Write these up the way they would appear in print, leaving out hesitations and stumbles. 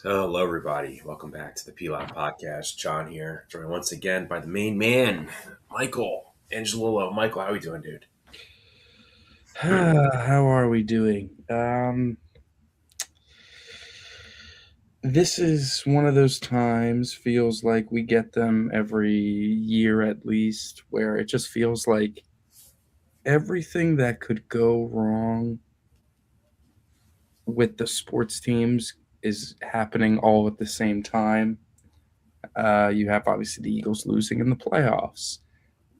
Hello, everybody. Welcome back to the P-LotPodcast. John here, joined once again by the main man, Michael Angelillo. Michael, how are we doing, dude? How are we doing? This is one of those times, feels like we get them every year at least, where it just feels like everything that could go wrong with the sports teams is happening all at the same time. You have obviously the Eagles losing in the playoffs.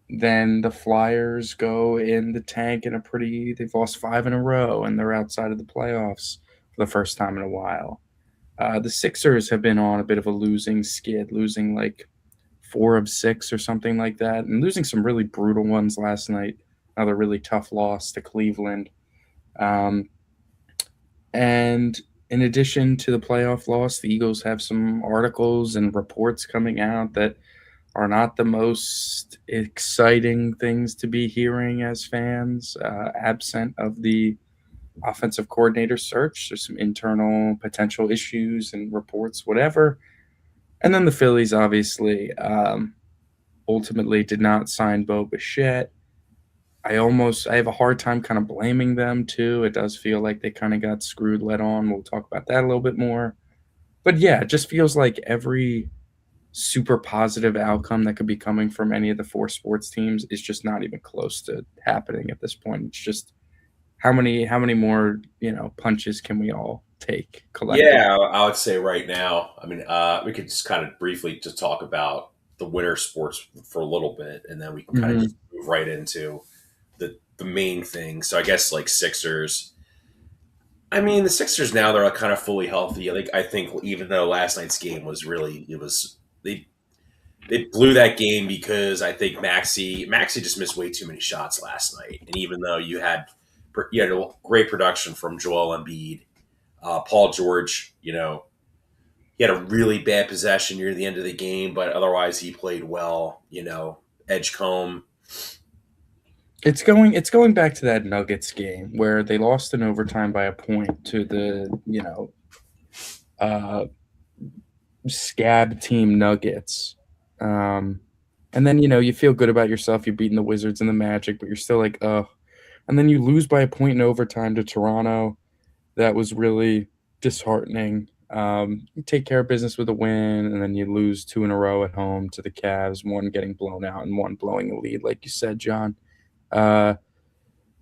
Then the Flyers go in the tank they've lost five in a row and they're outside of the playoffs for the first time in a while. The Sixers have been on a bit of a losing skid, losing like four of six or something like that, and losing some really brutal ones last night. Another really tough loss to Cleveland. Um, and in addition to the playoff loss, the Eagles have some articles and reports coming out that are not the most exciting things to be hearing as fans, absent of the offensive coordinator search. There's some internal potential issues and reports, whatever. And then the Phillies obviously ultimately did not sign Bo Bichette. I have a hard time kind of blaming them too. It does feel like they kind of got screwed, let on. We'll talk about that a little bit more. But yeah, it just feels like every super positive outcome that could be coming from any of the four sports teams is just not even close to happening at this point. It's just how many more, punches can we all take collectively? Yeah, I would say right now. We could just kind of briefly just talk about the winter sports for a little bit, and then we can kind of Mhm. just move right into the main thing. So I guess like Sixers. The Sixers now they're like kind of fully healthy. I think even though last night's game was really it was they blew that game because I think Maxi just missed way too many shots last night. And even though you had a great production from Joel Embiid, Paul George, he had a really bad possession near the end of the game, but otherwise he played well. Edgecombe. It's going back to that Nuggets game where they lost in overtime by a point to the, uh, scab team Nuggets. Um, and then, you feel good about yourself. You're beating the Wizards and the Magic, but you're still like, ugh. And then you lose by a point in overtime to Toronto. That was really disheartening. You take care of business with a win, and then you lose two in a row at home to the Cavs, one getting blown out and one blowing a lead, like you said, John. Uh,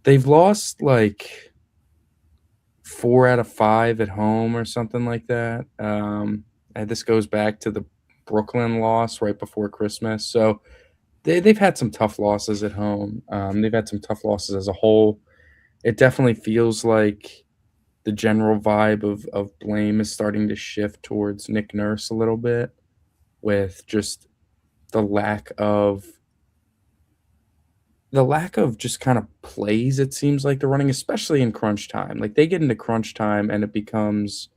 they've lost like four out of five at home or something like that. And this goes back to the Brooklyn loss right before Christmas. So they've had some tough losses at home. They've had some tough losses as a whole. It definitely feels like the general vibe of blame is starting to shift towards Nick Nurse a little bit with just the lack of just kind of plays it seems like they're running, especially in crunch time. Like they get into crunch time and it becomes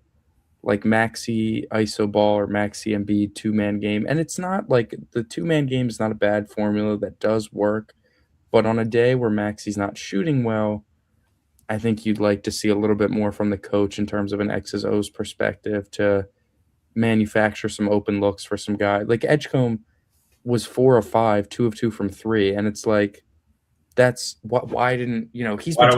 like Maxi ISO ball or Maxi Embiid two-man game. And it's not like the two-man game is not a bad formula that does work. But on a day where Maxi's not shooting well, I think you'd like to see a little bit more from the coach in terms of an X's O's perspective to manufacture some open looks for some guy. Like Edgecombe was 4 of 5, 2 of 2 from three. And it's like, that's what, why didn't, Why don't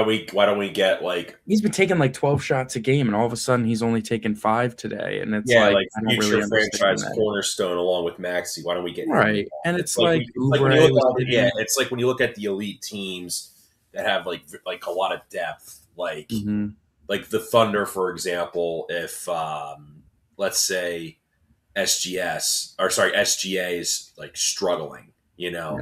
we? Why don't we get like he's been taking like 12 shots a game and all of a sudden he's only taken five today. And it's yeah, like, like I don't future really understand franchise that. cornerstone along with Maxi? Why don't we get him Right, involved? and It's it's like like it's like when you look Oubre was at yeah, hitting. it's like when you look at the elite teams that have like a lot of depth, Mhm, like the Thunder, for example. If let's say SGA is like struggling, yeah,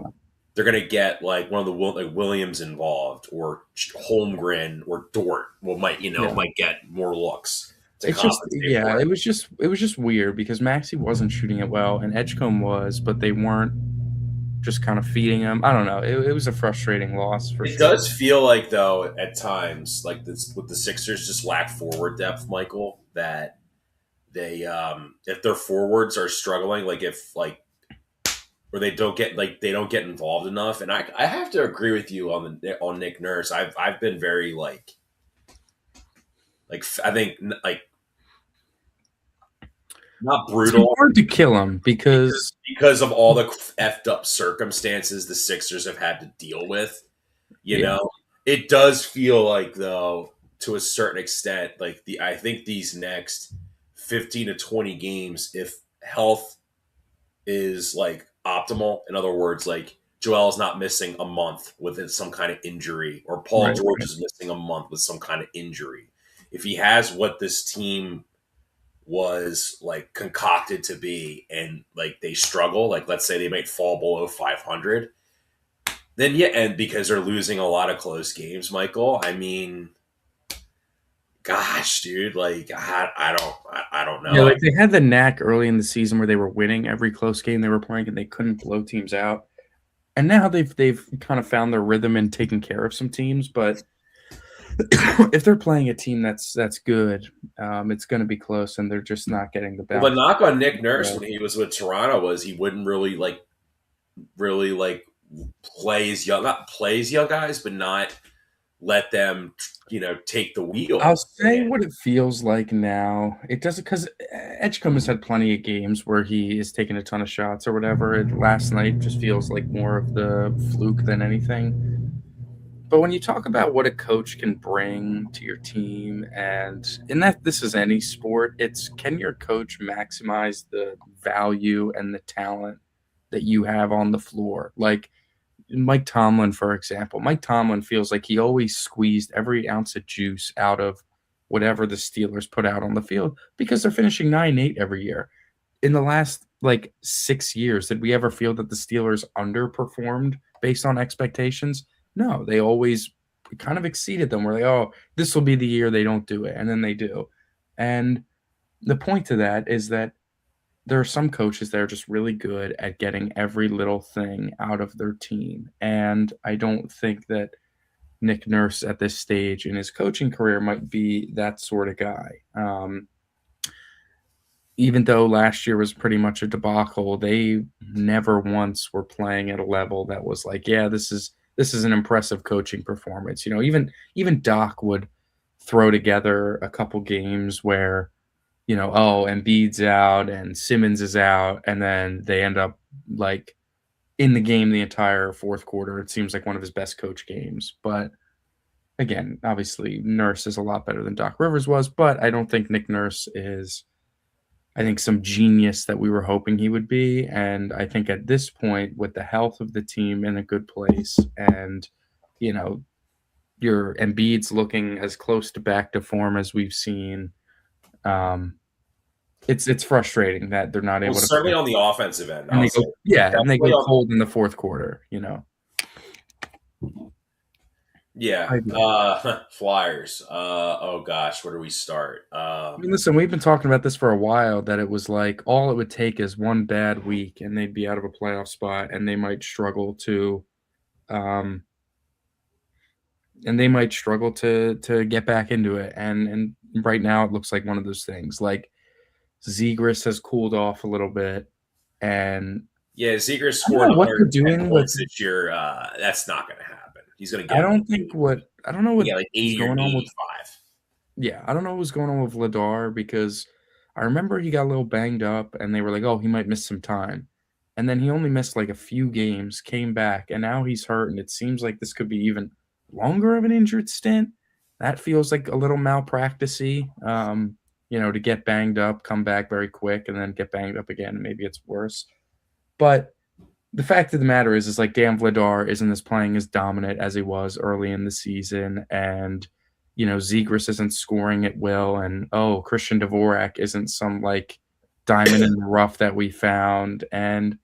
they're gonna get like one of the like Williams involved or Holmgren or Dort yeah. might get more looks to It's just compensate yeah, for it. it was just weird because Maxey wasn't shooting it well and Edgecombe was, but they weren't just kind of feeding him. I don't know. It was a frustrating loss for It sure. does feel like though at times like this with the Sixers just lack forward depth, Michael. That they if their forwards are struggling, like if like or they don't get involved enough, and I have to agree with you on Nick Nurse. I've been very like I think like not It's been brutal hard to kill him because because of all the effed up circumstances the Sixers have had to deal with. You yeah, know, it does feel like though, to a certain extent, like I think these next 15 to 20 games, if health is like optimal, in other words, like Joel is not missing a month with some kind of injury, or Paul right, George right. is missing a month with some kind of injury. If he has what this team was like concocted to be, and like they struggle, like let's say they might fall below 500, then yeah, and because they're losing a lot of close games, Michael. I mean, gosh, dude, like I don't Yeah, know. like they had the knack early in the season where they were winning every close game they were playing and they couldn't blow teams out. And now they've kind of found their rhythm in taking care of some teams, but if they're playing a team that's good, it's going to be close, and they're just not getting the Well, the bounce. knock on Nick Nurse when he was with Toronto was he wouldn't really like play his young not play his young guys, but not let them take the I'll wheel. say what it feels like now. It doesn't because Edgecombe has had plenty of games where he is taking a ton of shots or whatever. And last night just feels like more of the fluke than anything. But when you talk about what a coach can bring to your team, and in that this is any sport, it's can your coach maximize the value and the talent that you have on the floor? Like Mike Tomlin, for example. Mike Tomlin feels like he always squeezed every ounce of juice out of whatever the Steelers put out on the field because they're finishing 9-8 every year. In the last like 6 years, did we ever feel that the Steelers underperformed based on expectations? No, they always kind of exceeded them. We're like, oh, this will be the year they don't do it. And then they do. And the point to that is that there are some coaches that are just really good at getting every little thing out of their team. And I don't think that Nick Nurse at this stage in his coaching career might be that sort of guy. Even though last year was pretty much a debacle, they never once were playing at a level that was like, yeah, this is an impressive coaching performance. Even Doc would throw together a couple games where oh, Embiid's out and Simmons is out, and then they end up like in the game the entire fourth quarter. It seems like one of his best coach games. But again, obviously, Nurse is a lot better than Doc Rivers was, but I don't think Nick Nurse is, I think, some genius that we were hoping he would be. And I think at this point, with the health of the team in a good place and, you know, your Embiid's looking as close to back to form as we've seen. Um, it's frustrating that they're not Well, able to certainly finish, on the offensive end, and I'll they say go yeah, and they definitely go on. cold in the fourth quarter. Yeah, I agree. Flyers. Oh gosh, where do we start? I mean, listen, we've been talking about this for a while, that it was like all it would take is one bad week and they'd be out of a playoff spot and they might struggle to um to get back into it. And right now it looks like one of those things. Like Zegras has cooled off a little bit, and Yeah, Zeger's I don't scoring know what they're 110 doing with points this year. That's not going to happen. He's going to I get like don't think what I don't know what like was 80 or going on with 85. Yeah, I don't know what was going on with Ladar because I remember he got a little banged up and they were like, "Oh, he might miss some time." And then he only missed like a few games, came back, and now he's hurt and it seems like this could be even longer of an injured stint. That feels like a little malpractice-y, to get banged up, come back very quick, and then get banged up again, and maybe it's worse. But the fact of the matter is like Dan Vladar isn't as playing as dominant as he was early in the season, and Zegras isn't scoring at will, and Christian Dvorak isn't some like diamond in the rough that we found, and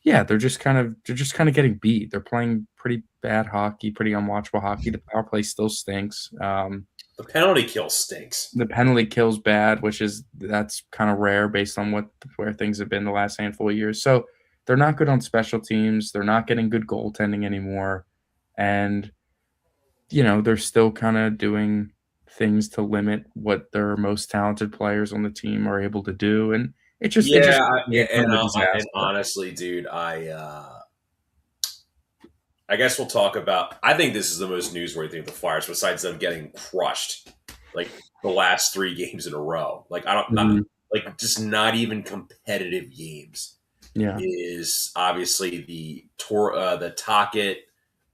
yeah, they're just kind of getting beat. They're playing pretty bad hockey, pretty unwatchable hockey. The power play still stinks. The penalty kill stinks. The penalty kills bad, that's kind of rare based on where things have been the last handful of years. So they're not good on special teams. They're not getting good goaltending anymore, and they're still kind of doing things to limit what their most talented players on the team are able to do, and it just Yeah, feels like kind of a and disaster. honestly, dude, I guess we'll talk about. I think this is the most newsworthy thing with the Flyers, besides them getting crushed like the last three games in a row. Like I don't not Mhm. like just not even competitive games, Yeah. is obviously the Tocchet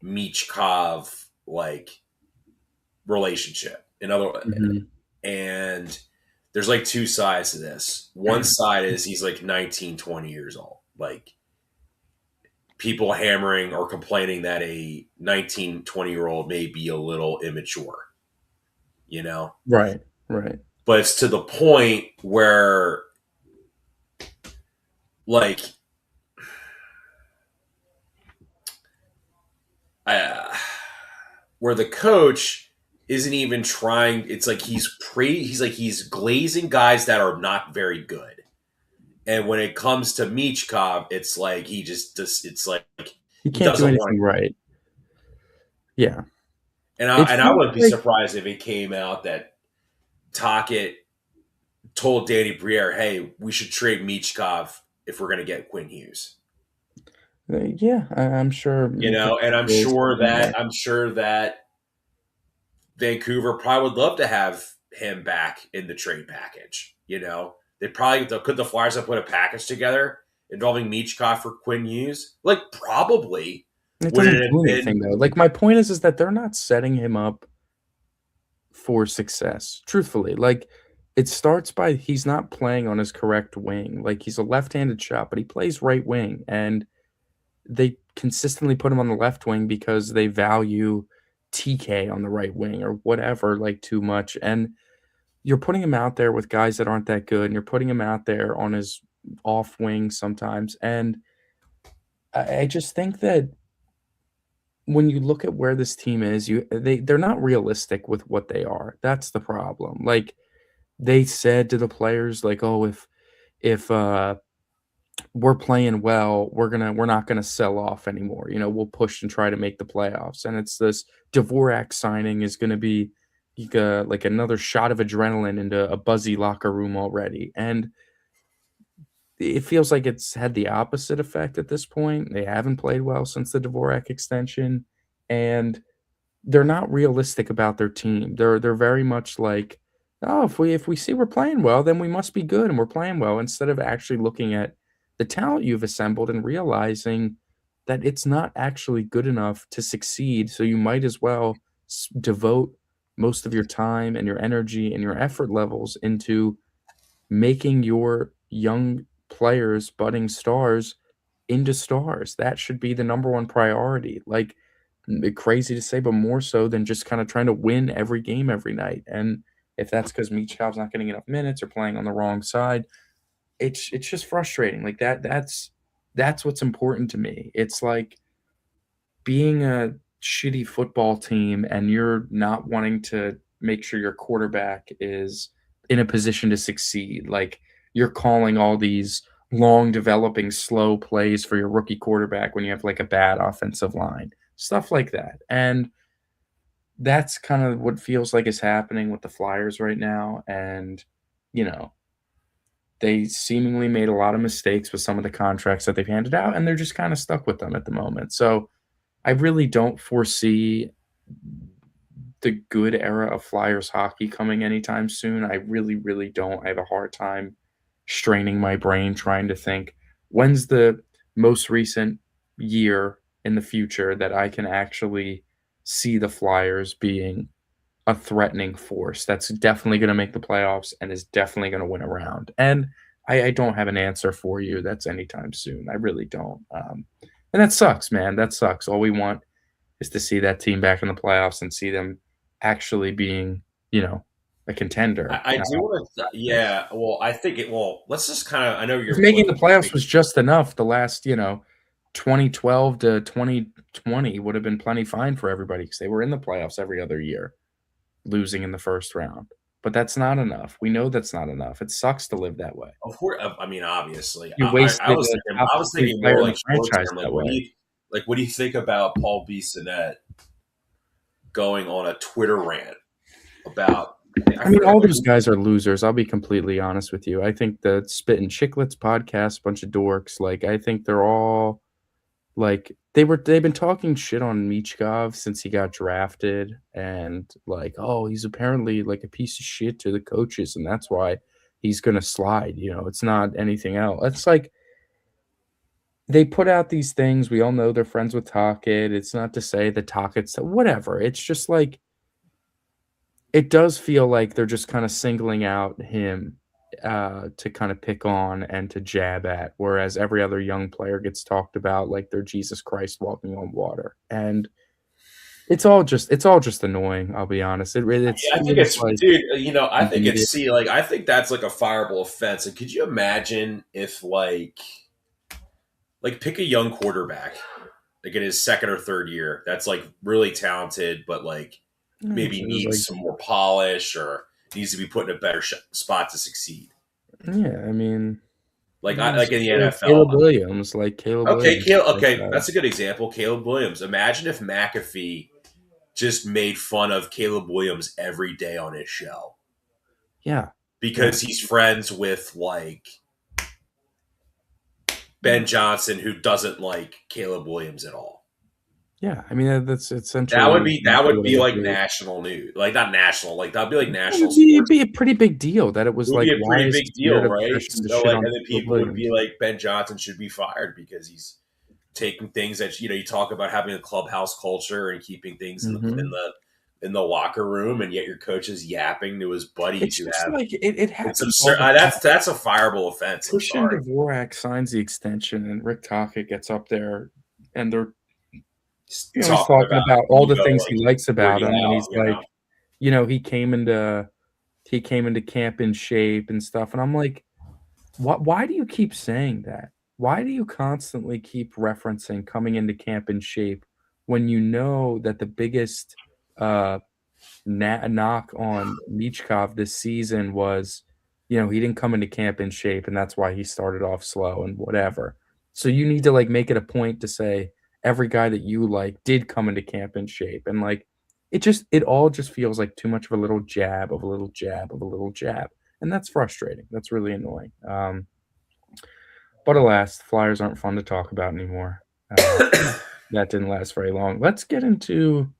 Michkov like relationship. In other Mhm. and there's like two sides to this. One side is he's like 19, 20 years old. Like people hammering or complaining that a 19, 20-year-old may be a little immature, you know? Right. Right. But it's to the point where like uh, where the coach isn't even trying. It's like he's glazing guys that are not very good. And when it comes to Michkov, it's like it's like He he can't do doesn't want anything to. right. Yeah. And It I feels wouldn't be like surprised if it came out that Tocchet told Danny Briere, "Hey, we should trade Michkov if we're going to get Quinn Hughes." yeah, I'm sure You know, and I'm sure that Vancouver probably would love to have him back in the trade package. You know, could the Flyers have put a package together involving Michkov for Quinn Hughes? Like probably. it Would doesn't it have do been? anything though. Like my point is that they're not setting him up for success. Truthfully, like it starts by he's not playing on his correct wing. Like he's a left-handed shot, but he plays right wing, and they consistently put him on the left wing because they value TK on the right wing or whatever like too much. And you're putting him out there with guys that aren't that good, and you're putting him out there on his off wing sometimes. And I just think that when you look at where this team is, they're not realistic with what they are. That's the problem. Like they said to the players, like, "Oh, if we're playing well, we're not gonna sell off anymore. You know, we'll push and try to make the playoffs." And it's this Dvorak signing is gonna be like another shot of adrenaline into a buzzy locker room already. And it feels like it's had the opposite effect at this point. They haven't played well since the Dvorak extension, and they're not realistic about their team. They're very much like, "Oh, if we see we're playing well, then we must be good and we're playing well," instead of actually looking at the talent you've assembled and realizing that it's not actually good enough to succeed, so you might as well devote most of your time and your energy and your effort levels into making your young players, budding stars, into stars. That should be the number one priority. Like, crazy to say, but more so than just kind of trying to win every game every night. And if that's because Michkov's not getting enough minutes or playing on the wrong side, it's just frustrating. Like that's what's important to me. It's like being a shitty football team and you're not wanting to make sure your quarterback is in a position to succeed. Like you're calling all these long developing slow plays for your rookie quarterback when you have like a bad offensive line. Stuff like that. And that's kind of what feels like is happening with the Flyers right now. And, you know, they seemingly made a lot of mistakes with some of the contracts that they've handed out, and they're just kind of stuck with them at the moment. So I really don't foresee the good era of Flyers hockey coming anytime soon. I really, really don't. I have a hard time straining my brain trying to think when's the most recent year in the future that I can actually see the Flyers being a threatening force that's definitely going to make the playoffs and is definitely going to win a round. And I don't have an answer for you that's anytime soon. I really don't. And that sucks, man. That sucks. All we want is to see that team back in the playoffs and see them actually being, a contender. I do want to, yeah. Well, I think it. Well, let's just kind of. I know If you're making the looking. playoffs was just enough, the last, 2012 to 2020 would have been plenty fine for everybody because they were in the playoffs every other year, losing in the first round. But that's not enough. We know that's not enough. It sucks to live that way. Of course, I mean, obviously, You wasted a top I was 3 thinking player more in the like short franchise term. that way. What do you think about Paul Bissonnette going on a Twitter rant about? I I mean, forget all like those guys are losers, I'll be completely honest with you. I think the Spit and Chicklets podcast, bunch of dorks, like, I think they're all, like they've been talking shit on Michkov since he got drafted and, like, "Oh, he's apparently, like, a piece of shit to the coaches, and that's why he's going to slide. It's not anything else. It's like they put out these things. We all know they're friends with Tocchet. It's not to say that Tocchett's whatever. It's just like it does feel like they're just kind of singling out him to kind of pick on and to jab at, whereas every other young player gets talked about like they're Jesus Christ walking on water, and it's all just annoying. I'll be honest. It Yeah, I think feels it's, like dude. I think immediate. it's like I think that's like a fireable offense. And could you imagine if like pick a young quarterback like in his second or third year that's like really talented, but like maybe It was needs like, some more polish or needs to be put in a better spot to succeed. yeah, I mean, Like it I was like in the Caleb NFL. Williams, like Caleb Okay, Williams. Caleb. Like, Okay, that's a good example. Caleb Williams. Imagine if McAfee just made fun of Caleb Williams every day on his show yeah, yeah, because he's friends with like Ben Johnson, who doesn't like Caleb Williams at all. yeah. I mean, that's essentially That exactly would what it be would like be. national news, like not national, like that'd be like It national would be, it'd sports. be a pretty big deal that it It was would be like, a why pretty is big this weird deal, right? obsession to So shit like, on and then Caleb people would Williams? be like, Ben Johnson should be fired because he's taking things that you talk about having a clubhouse culture and keeping things in the in Hmm. the in the locker room, and yet your coach is yapping to his buddies It's who just have like it it's happens all absurd. the time. That's a fireable offense. I'm Christian sorry. Dvorak signs the extension, and Rick Tocchet gets up there, and Just he's talking talking about about all the ego things like he likes about 3 him, and out, he's like, he came into camp in shape and stuff, and I'm like, why do you keep saying that? Why do you constantly keep referencing coming into camp in shape when you know that the biggest uh, knock on Michkov this season was, he didn't come into camp in shape, and that's why he started off slow and whatever. So you need to like make it a point to say every guy that you like did come into camp in shape, and like it all just feels like too much of a little jab of a little jab of a little jab, and that's frustrating. That's really annoying. But alas, the Flyers aren't fun to talk about anymore. Uh, that didn't last very long. Let's get into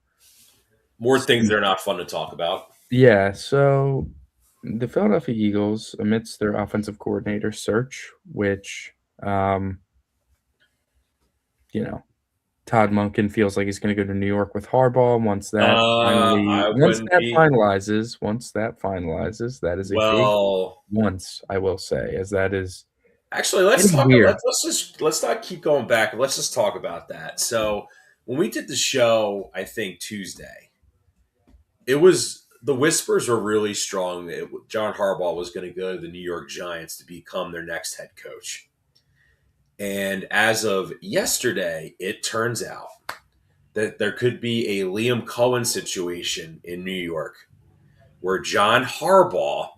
More things that are not fun to talk about. yeah. So the Philadelphia Eagles, amidst their offensive coordinator search, which um, you know, Todd Monken feels like he's going to go to New York with Harbaugh once that finally, I wouldn't be. that is a big Well, once, I will say, as that is actually, it let's is talk. weird. Let's not keep going back. Let's just talk about that. So when we did the show, I think Tuesday, it was the whispers were really strong that John Harbaugh was going to go to the New York Giants to become their next head coach. And as of yesterday, it turns out that there could be a Liam Cohen situation in New York where John Harbaugh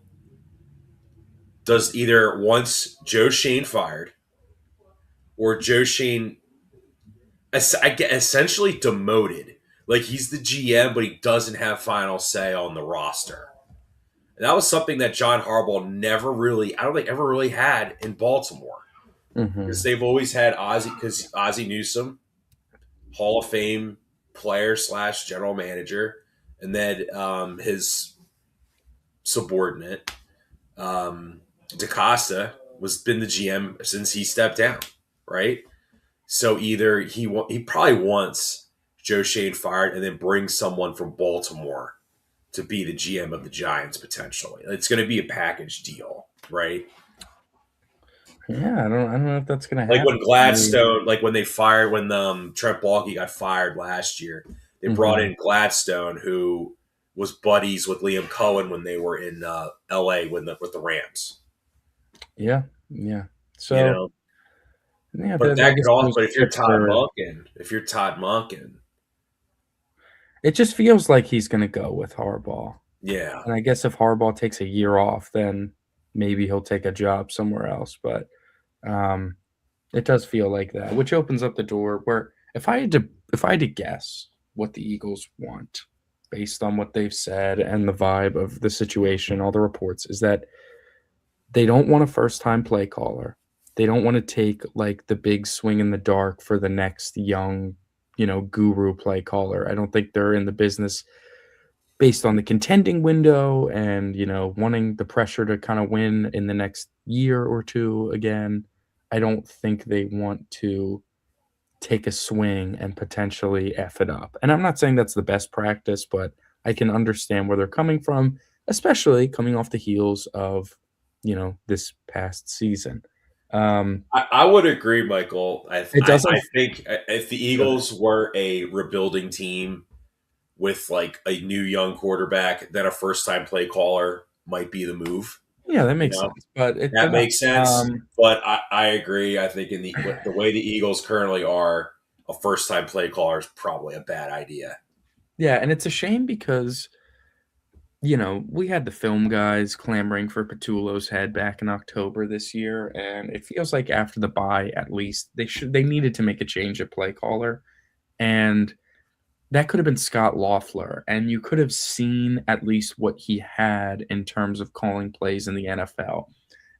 does either wants Joe Shane fired or Joe Shane I get essentially demoted. Like he's the GM, but he doesn't have final say on the roster. And that was something that John Harbaugh never really, I don't think, ever really had in Baltimore because Hmm. they've always had Ozzie, because Ozzie Newsome, Hall of Fame player slash general manager, and then his subordinate DaCosta was been the GM since he stepped down, right? So either he probably wants Joe Shane fired and then bring someone from Baltimore to be the GM of the Giants potentially. It's going to be a package deal, right? Yeah, I don't know if that's going to Like when happen. I mean, Gladstone, like when they fired when Trent Baalke got fired last year, they brought mhm. in Gladstone who was buddies with Liam Cohen when they were in L.A. With the Rams. Yeah, yeah. You So know, yeah, but I that guess could also. those But if you're chips Todd are. Monken, It just feels like he's going to go with Harbaugh. yeah, And I guess if Harbaugh takes a year off, then maybe he'll take a job somewhere else. But um, it does feel like that, which opens up the door where if I had to guess what the Eagles want based on what they've said and the vibe of the situation, all the reports, is that they don't want a first time play caller. They don't want to take like the big swing in the dark for the next young, guru play caller. I don't think they're in the business based on the contending window and, wanting the pressure to kind of win in the next year or two again, I don't think they want to take a swing and potentially F it up. And I'm not saying that's the best practice, but I can understand where they're coming from, especially coming off the heels of, this past season. Um, I would agree, Michael. it I doesn't. think if the Eagles were a rebuilding team with like a new young quarterback, then a first time play caller might be the move. Yeah, that You makes know, sense, but they're that not. makes sense. But I agree. I think in the way the Eagles currently are, a first time play caller is probably a bad idea. Yeah, and it's a shame because we had the film guys clamoring for Patullo's head back in October this year, and it feels like after the bye, at least they needed to make a change at play caller, and that could have been Scott Loeffler, and you could have seen at least what he had in terms of calling plays in the NFL.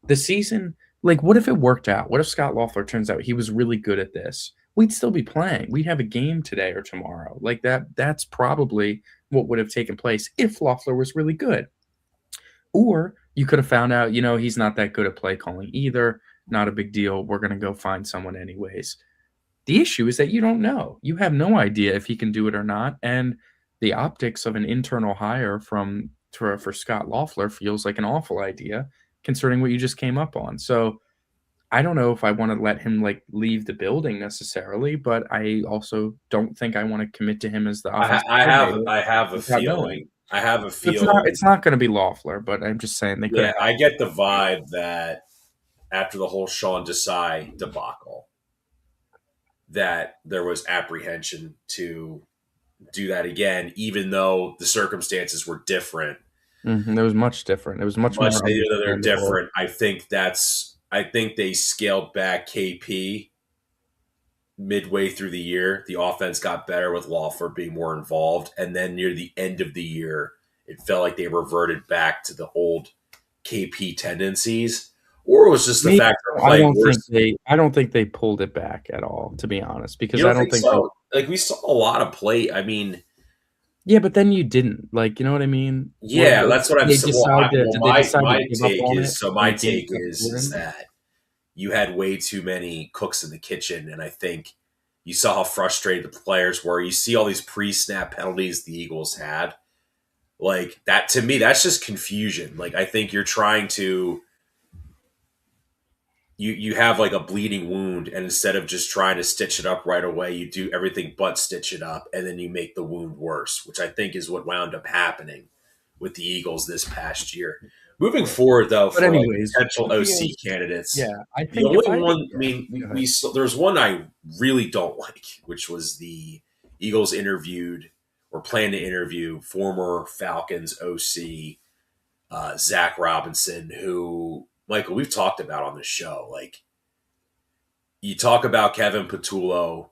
The season, like, what if it worked out? What if Scott Loeffler turns out he was really good at this? We'd still be playing. We'd have a game today or tomorrow. Like that's probably what would have taken place if Loeffler was really good. Or you could have found out, he's not that good at play calling either. Not a big deal. We're going to go find someone anyways. The issue is that you don't know. You have no idea if he can do it or not. And the optics of an internal hire for Scott Loeffler feels like an awful idea concerning what you just came up on. So I don't know if I want to let him like leave the building necessarily, but I also don't think I want to commit to him as the offensive coordinator I have a without knowing. feeling. I have a It's not feeling. it's not going to be Loeffler, but I'm just saying they could Yeah, have. I get the vibe that after the whole Sean Desai debacle, that there was apprehension to do that again, even though the circumstances were different. It was much different. It was much Much more though they're understandable. different. I think they scaled back KP midway through the year. The offense got better with Lawford being more involved, and then near the end of the year, it felt like they reverted back to the old KP tendencies, or it was just the Me, fact they're playing worse. I don't think they pulled it back at all, to be honest, You because I don't don't think think they. so? Like we saw a lot of play. I mean, Yeah, but then you didn't. Like, you know what I mean? What yeah, that's what I'm they saying. decide to Well, did they decide to my give up take on it is so. when My the game take got is in? that you had way too many cooks in the kitchen, and I think you saw how frustrated the players were. You see all these pre-snap penalties the Eagles had, like that. To me, that's just confusion. Like I think you're trying to you have like a bleeding wound, and instead of just trying to stitch it up right away, you do everything but stitch it up, and then you make the wound worse, which I think is what wound up happening with the Eagles this past year. Moving Right. forward, though, But for like anyways, potential it OC feels candidates, yeah, I the think if only I one, I yeah, mean, go ahead. there's one I really don't like, which was the Eagles interviewed or planned to interview former Falcons OC Zach Robinson, who Michael we've talked about on the show. Like you talk about Kevin Patullo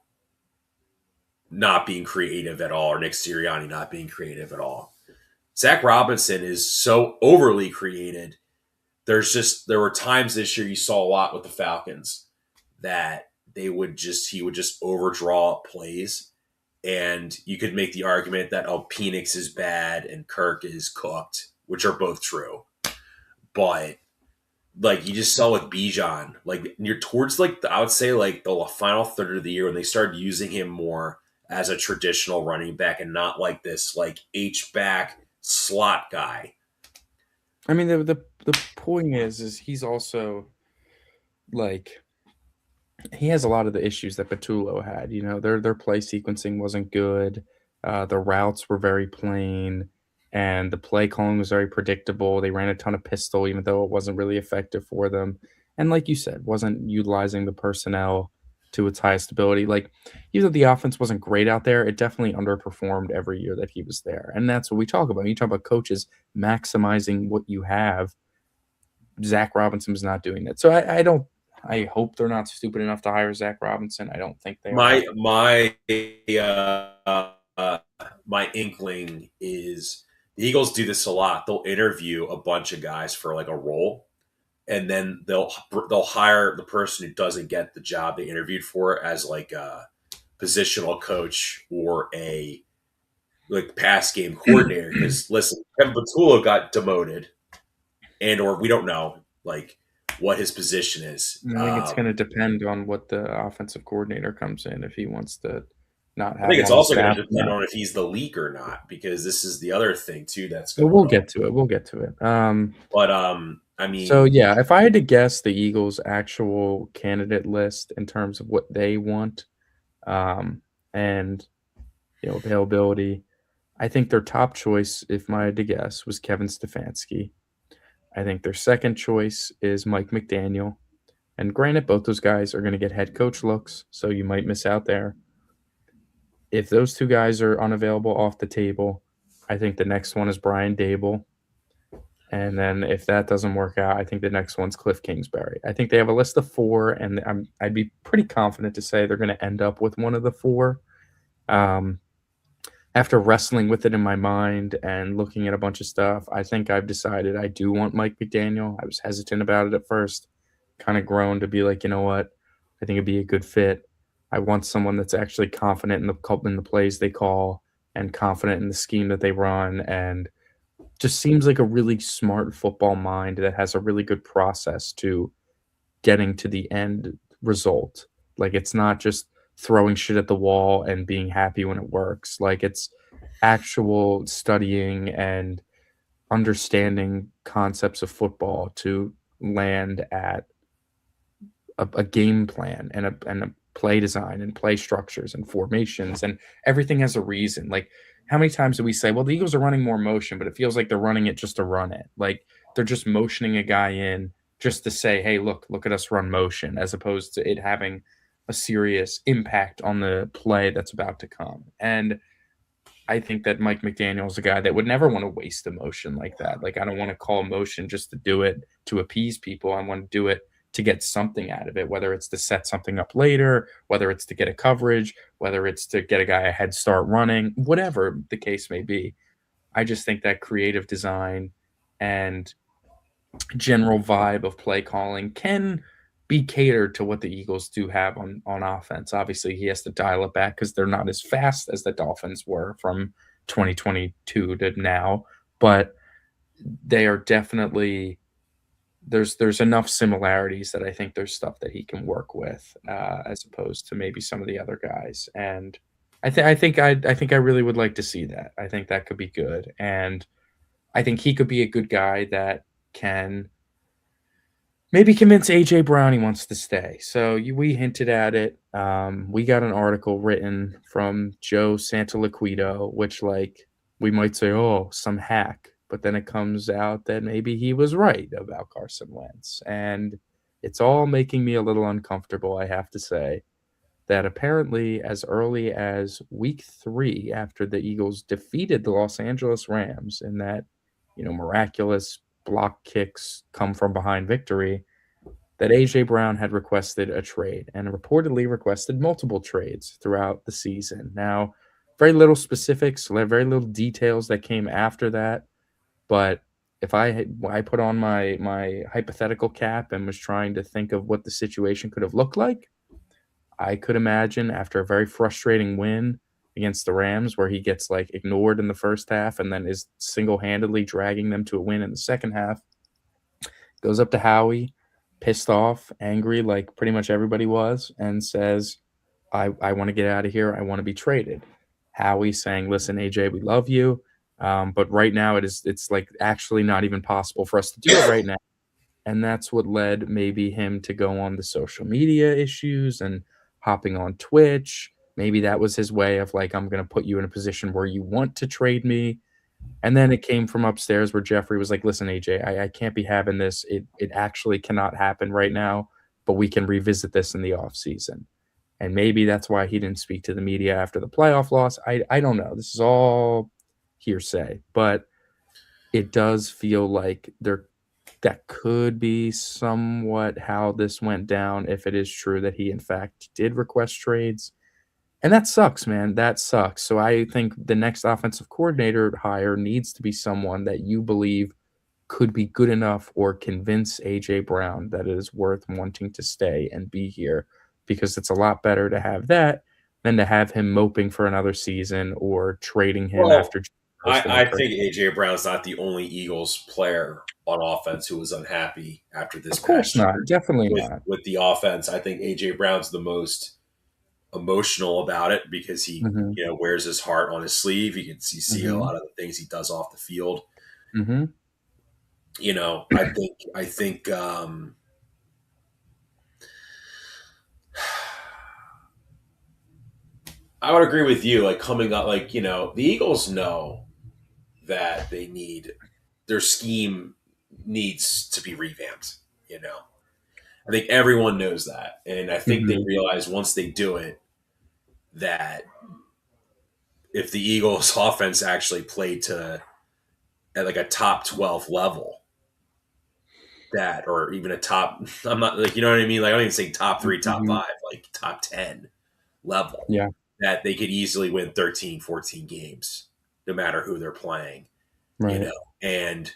not being creative at all, or Nick Sirianni not being creative at all. Zach Robinson is so overly created. There were times this year you saw a lot with the Falcons that he would just overdraw plays, and you could make the argument that Penix is bad and Kirk is cooked, which are both true. But like you just saw with Bijan, like you're towards like I would say like the final third of the year when they started using him more as a traditional running back and not like this like H back slot guy. I mean, the point is he's also like he has a lot of the issues that Patullo had. Their play sequencing wasn't good. The routes were very plain, and the play calling was very predictable. They ran a ton of pistol, even though it wasn't really effective for them. And like you said, wasn't utilizing the personnel to its highest ability. Like even though the offense wasn't great out there, it definitely underperformed every year that he was there. And that's what we talk about. You talk about coaches maximizing what you have. Zach Robinson was not doing that. So I don't. I hope they're not stupid enough to hire Zach Robinson. I don't think they are. My my inkling is the Eagles do this a lot. They'll interview a bunch of guys for like a role, and then they'll hire the person who doesn't get the job they interviewed for as like a positional coach or a like pass game coordinator. Because listen, Kevin Patullo got demoted, and or we don't know like what his position is. I think it's going to depend on what the offensive coordinator comes in if he wants to not I have think him it's on the also going staff to or depend not. on if he's the leak or not, because this is the other thing too that's But going we'll on. get to it. We'll get to it. But I So mean, yeah, if I had to guess the Eagles' actual candidate list in terms of what they want, and availability, I think their top choice, if I had to guess, was Kevin Stefanski. I think their second choice is Mike McDaniel. And granted, both those guys are going to get head coach looks, so you might miss out there. If those two guys are unavailable off the table, I think the next one is Brian Dable. And then if that doesn't work out, I think the next one's Cliff Kingsbury. I think they have a list of four, and I'd be pretty confident to say they're going to end up with one of the four. Um, After wrestling with it in my mind and looking at a bunch of stuff, I think I've decided I do want Mike McDaniel. I was hesitant about it at first, kind of grown to be like, you know what, I think it'd be a good fit. I want someone that's actually confident in the plays they call and confident in the scheme that they run, and just seems like a really smart football mind that has a really good process to getting to the end result. Like it's not just throwing shit at the wall and being happy when it works. Like it's actual studying and understanding concepts of football to land at a game plan and a play design and play structures and formations, and everything has a reason. Like how many times do we say, well, the Eagles are running more motion, but it feels like they're running it just to run it. Like they're just motioning a guy in just to say, hey, look at us run motion, as opposed to it having a serious impact on the play that's about to come. And I think that Mike McDaniel is a guy that would never want to waste emotion like that. Like, I don't want to call motion just to do it to appease people. I want to do it to get something out of it, whether it's to set something up later, whether it's to get a coverage, whether it's to get a guy a head start running, whatever the case may be. I just think that creative design and general vibe of play calling can be catered to what the Eagles do have on offense. Obviously, he has to dial it back because they're not as fast as the Dolphins were from 2022 to now, but they are definitely there's enough similarities that I think there's stuff that he can work with as opposed to maybe some of the other guys. And I think I really would like to see that. I think that could be good, and I think he could be a good guy that can maybe convince AJ Brown he wants to stay. So we hinted at it. We got an article written from Joe Santaliquido, which we might say, oh, some hack, but then it comes out that maybe he was right about Carson Wentz, and it's all making me a little uncomfortable. I have to say that apparently, as early as week 3, after the Eagles defeated the Los Angeles Rams in that miraculous block kicks come from behind victory, that AJ Brown had requested a trade and reportedly requested multiple trades throughout the season. Now, very little specifics, very little details that came after that. But if I put on my hypothetical cap and was trying to think of what the situation could have looked like, I could imagine after a very frustrating win against the Rams, where he gets ignored in the first half and then is single-handedly dragging them to a win in the second half, goes up to Howie, pissed off, angry, like pretty much everybody was, and says, I want to get out of here. I want to be traded. Howie saying, listen, AJ, we love you. But right now it's actually not even possible for us to do it right now. And that's what led maybe him to go on the social media issues and hopping on Twitch. Maybe that was his way of I'm going to put you in a position where you want to trade me. And then it came from upstairs where Jeffrey was like, listen, AJ, I can't be having this. It actually cannot happen right now, but we can revisit this in the offseason. And maybe that's why he didn't speak to the media after the playoff loss. I don't know. This is all hearsay, but it does feel like that could be somewhat how this went down if it is true that he in fact did request trades. And that sucks, man. That sucks. So I think the next offensive coordinator hire needs to be someone that you believe could be good enough or convince AJ Brown that it is worth wanting to stay and be here, because it's a lot better to have that than to have him moping for another season or trading him Well, after first in the I trade. think AJ Brown's not the only Eagles player on offense who was unhappy after this Of course past not. year Definitely with not. the offense. I think AJ Brown's the most emotional about it because he, Mhm. wears his heart on his sleeve. You can see a Mhm. lot of the things he does off the field. Mhm. I think I would agree with you. Like coming up, like the Eagles know that their scheme needs to be revamped. You know, I think everyone knows that, and I think they Mhm. realize once they do it that if the Eagles' offense actually played to at like a top 12 level, that or even a top, I'm not like what I mean. Like I don't even say top three, top Mhm. five, like top 10 level, Yeah. that they could easily win 13, 14 games, no matter who they're playing, Right. and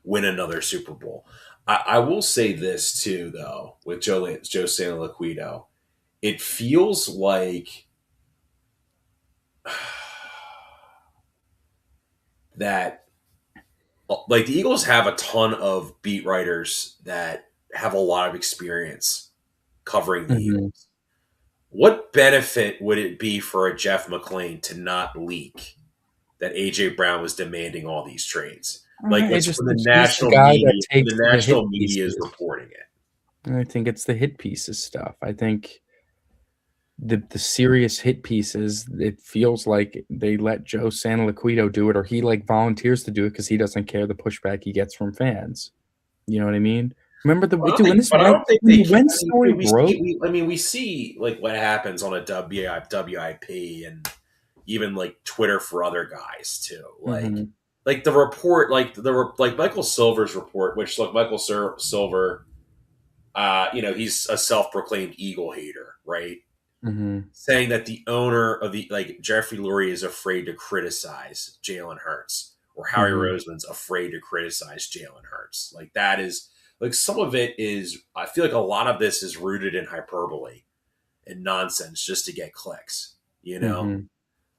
win another Super Bowl. I will say this too, though, with Joe Santoliquito, it feels like that like the Eagles have a ton of beat writers that have a lot of experience covering the Mhm. Eagles. What benefit would it be for a Jeff McClain to not leak that AJ Brown was demanding all these trades? Like I what's just when the think he's the national guy that media takes the hit is pieces. reporting it. I think it's the hit pieces stuff. I think the serious hit pieces, it feels like they let Joe Santoliquito do it, or he like volunteers to do it because he doesn't care the pushback he gets from fans. You know what I mean? Remember the dude when But I don't think when they. the Wentz I story mean, we broke? see. We see like what happens on a WIP and even like Twitter for other guys too. Mhm. Like the report, like Michael Silver's report, which look Silver, he's a self-proclaimed Eagle hater, right? Mhm. Saying that the owner of the like Jeffrey Lurie is afraid to criticize Jalen Hurts, or Howie Mhm. Roseman's afraid to criticize Jalen Hurts. Like that is like some of it is. I feel like a lot of this is rooted in hyperbole and nonsense just to get clicks. You know, Mhm.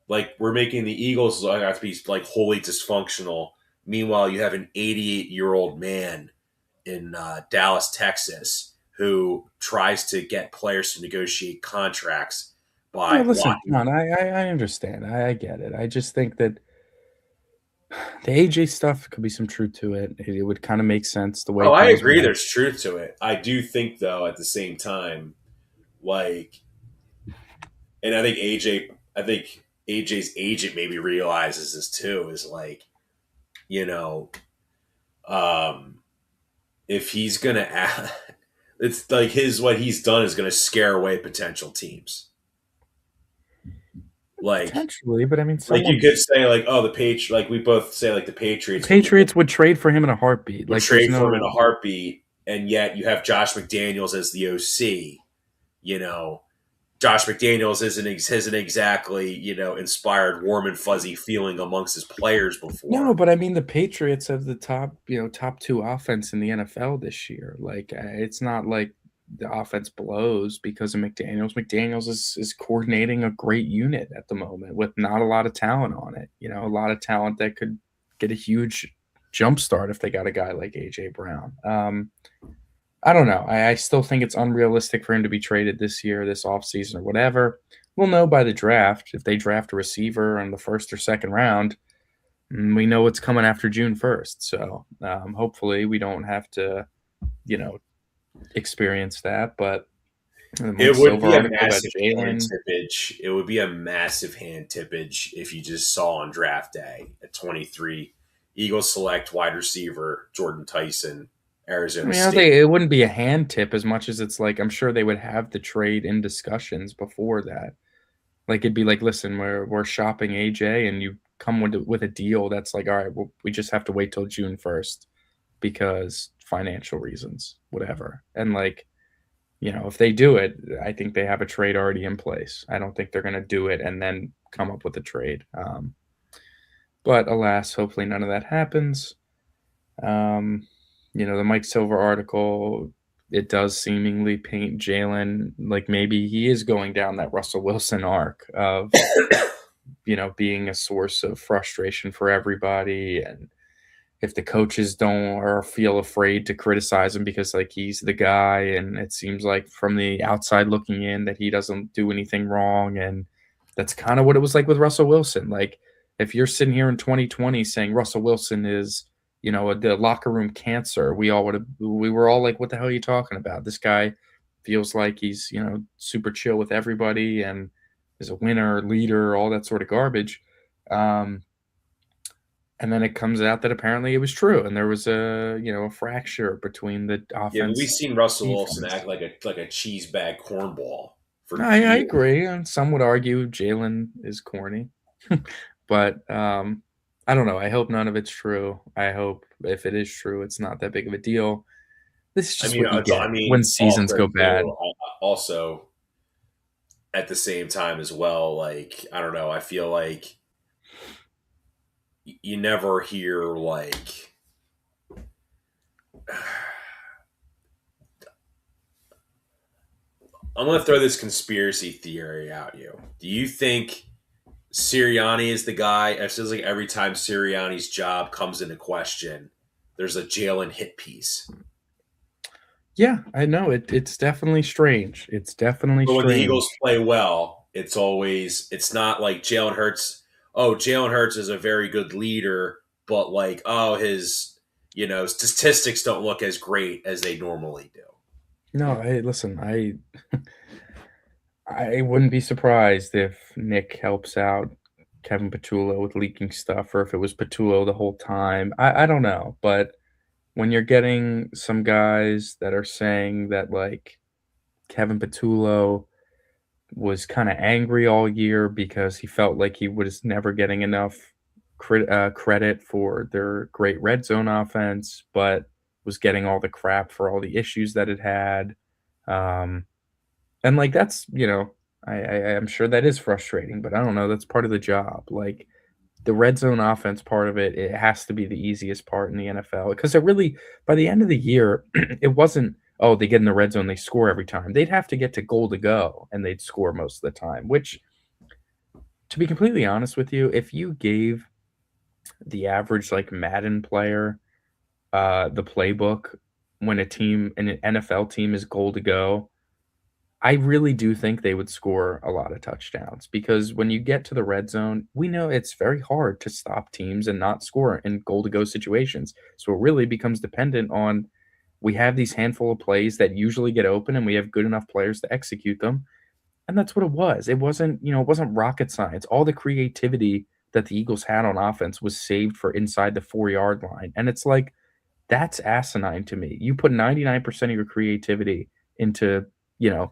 like we're making the Eagles have to be like wholly dysfunctional. Meanwhile, you have an 88-year-old man in Dallas, Texas, who tries to get players to negotiate contracts No, by listen, blocking. John, I understand. I get it. I just think that the AJ stuff could be some truth to it. It would kinda make sense the way Oh, I things agree. went. There's truth to it. I do think, though, at the same time, like, and I think AJ's agent maybe realizes this too. Is like, you know, um, if he's gonna, it's like what he's done is gonna scare away potential teams. Like, Potentially, but I mean, like you could someone's say, like, oh, the like we both say, like the the Patriots Patriots would trade for him in a heartbeat. would Like, there's trade for him in a no heartbeat, and yet you have Josh McDaniels as the OC. You know, Josh McDaniels isn't exactly inspired warm and fuzzy feeling amongst his players no, before. but I mean, the Patriots have the top 2 offense in the NFL this year. Like, it's not like the offense blows because of McDaniels. McDaniels is coordinating a great unit at the moment with not a lot of talent on it. A lot of talent that could get a huge jump start if they got a guy like AJ Brown. I don't know. I still think it's unrealistic for him to be traded this year, this offseason, or whatever. We'll know by the draft. If they draft a receiver in the first or second round, we know what's coming after June 1st. So hopefully we don't have to, you know, experience that. But the Mike It would Silver be a article that massive hand Jalen, tippage. It would be a massive hand tippage if you just saw on draft day at 23, Eagles select wide receiver Jordan Tyson, I Arizona mean, I don't State. think it wouldn't be a hand tip as much as it's like I'm sure they would have the trade in discussions before that. Like it'd be like, listen, we're shopping AJ, and you come with a deal that's like, all right, well, we just have to wait till June 1st because financial reasons, whatever. And like, if they do it, I think they have a trade already in place. I don't think they're going to do it and then come up with a trade. But alas, hopefully none of that happens. Um, the Mike Silver article, it does seemingly paint Jalen like maybe he is going down that Russell Wilson arc of, being a source of frustration for everybody. And if the coaches don't or feel afraid to criticize him because like he's the guy, and it seems like from the outside looking in that he doesn't do anything wrong. And that's kind of what it was like with Russell Wilson. Like if you're sitting here in 2020 saying Russell Wilson is, the locker room cancer, we were all like, what the hell are you talking about? This guy feels like he's, super chill with everybody and is a winner, leader, all that sort of garbage. Um, and then it comes out that apparently it was true, and there was a fracture between the Yeah, but we've offense seen Russell Wilson defense. act like a cheese bag cornball for I years. agree, and some would argue Jalen is corny, but I don't know. I hope none of it's true. I hope if it is true, it's not that big of a deal. This is I just mean, what you I get when mean, seasons also go bad. too. Also, at the same time as well, like I don't know. I feel like you never hear like. I'm gonna throw this conspiracy theory at you. Do you think Sirianni is the guy? It feels like every time Sirianni's job comes into question, there's a Jalen hit piece. Yeah, I know it's definitely strange. It's definitely But when the strange. Eagles play well, it's not like Jalen Hurts. Oh, Jalen Hurts is a very good leader, but like, oh, his statistics don't look as great as they normally do. No, listen. I wouldn't be surprised if Nick helps out Kevin Petullo with leaking stuff, or if it was Petullo the whole time. I don't know, but when you're getting some guys that are saying that like Kevin Petullo was kind of angry all year because he felt like he was never getting enough credit for their great red zone offense, but was getting all the crap for all the issues that it had. Um, and like that's I'm sure that is frustrating, but I don't know. That's part of the job. Like the red zone offense part of it, it has to be the easiest part in the NFL because it really, by the end of the year, it wasn't, oh, they get in the red zone, they score every time. They'd have to get to goal to go and they'd score most of the time, which, to be completely honest with you, if you gave the average like Madden player the playbook when an NFL team is goal to go, I really do think they would score a lot of touchdowns because when you get to the red zone, we know it's very hard to stop teams and not score in goal to go situations. So it really becomes dependent on we have these handful of plays that usually get open and we have good enough players to execute them. And that's what it was. It wasn't rocket science. All the creativity that the Eagles had on offense was saved for inside the 4-yard line. And it's like that's asinine to me. You put 99% of your creativity into, you know,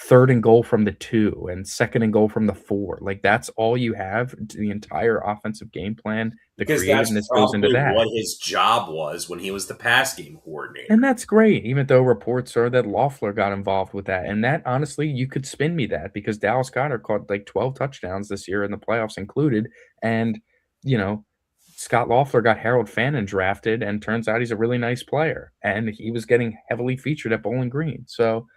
third and goal from the 2 and second and goal from the 4. Like that's all you have to the entire offensive game plan. The Because that's creativeness goes into probably that. what his job was when he was the pass game And coordinator. that's great, even though reports are that Loeffler got involved with that. And that honestly, you could spin me that because Dallas Goedert caught like 12 touchdowns this year in the playoffs included. And, you know, Scott Loeffler got Harold Fannin drafted, and turns out he's a really nice player. And he was getting heavily featured at Bowling Green. So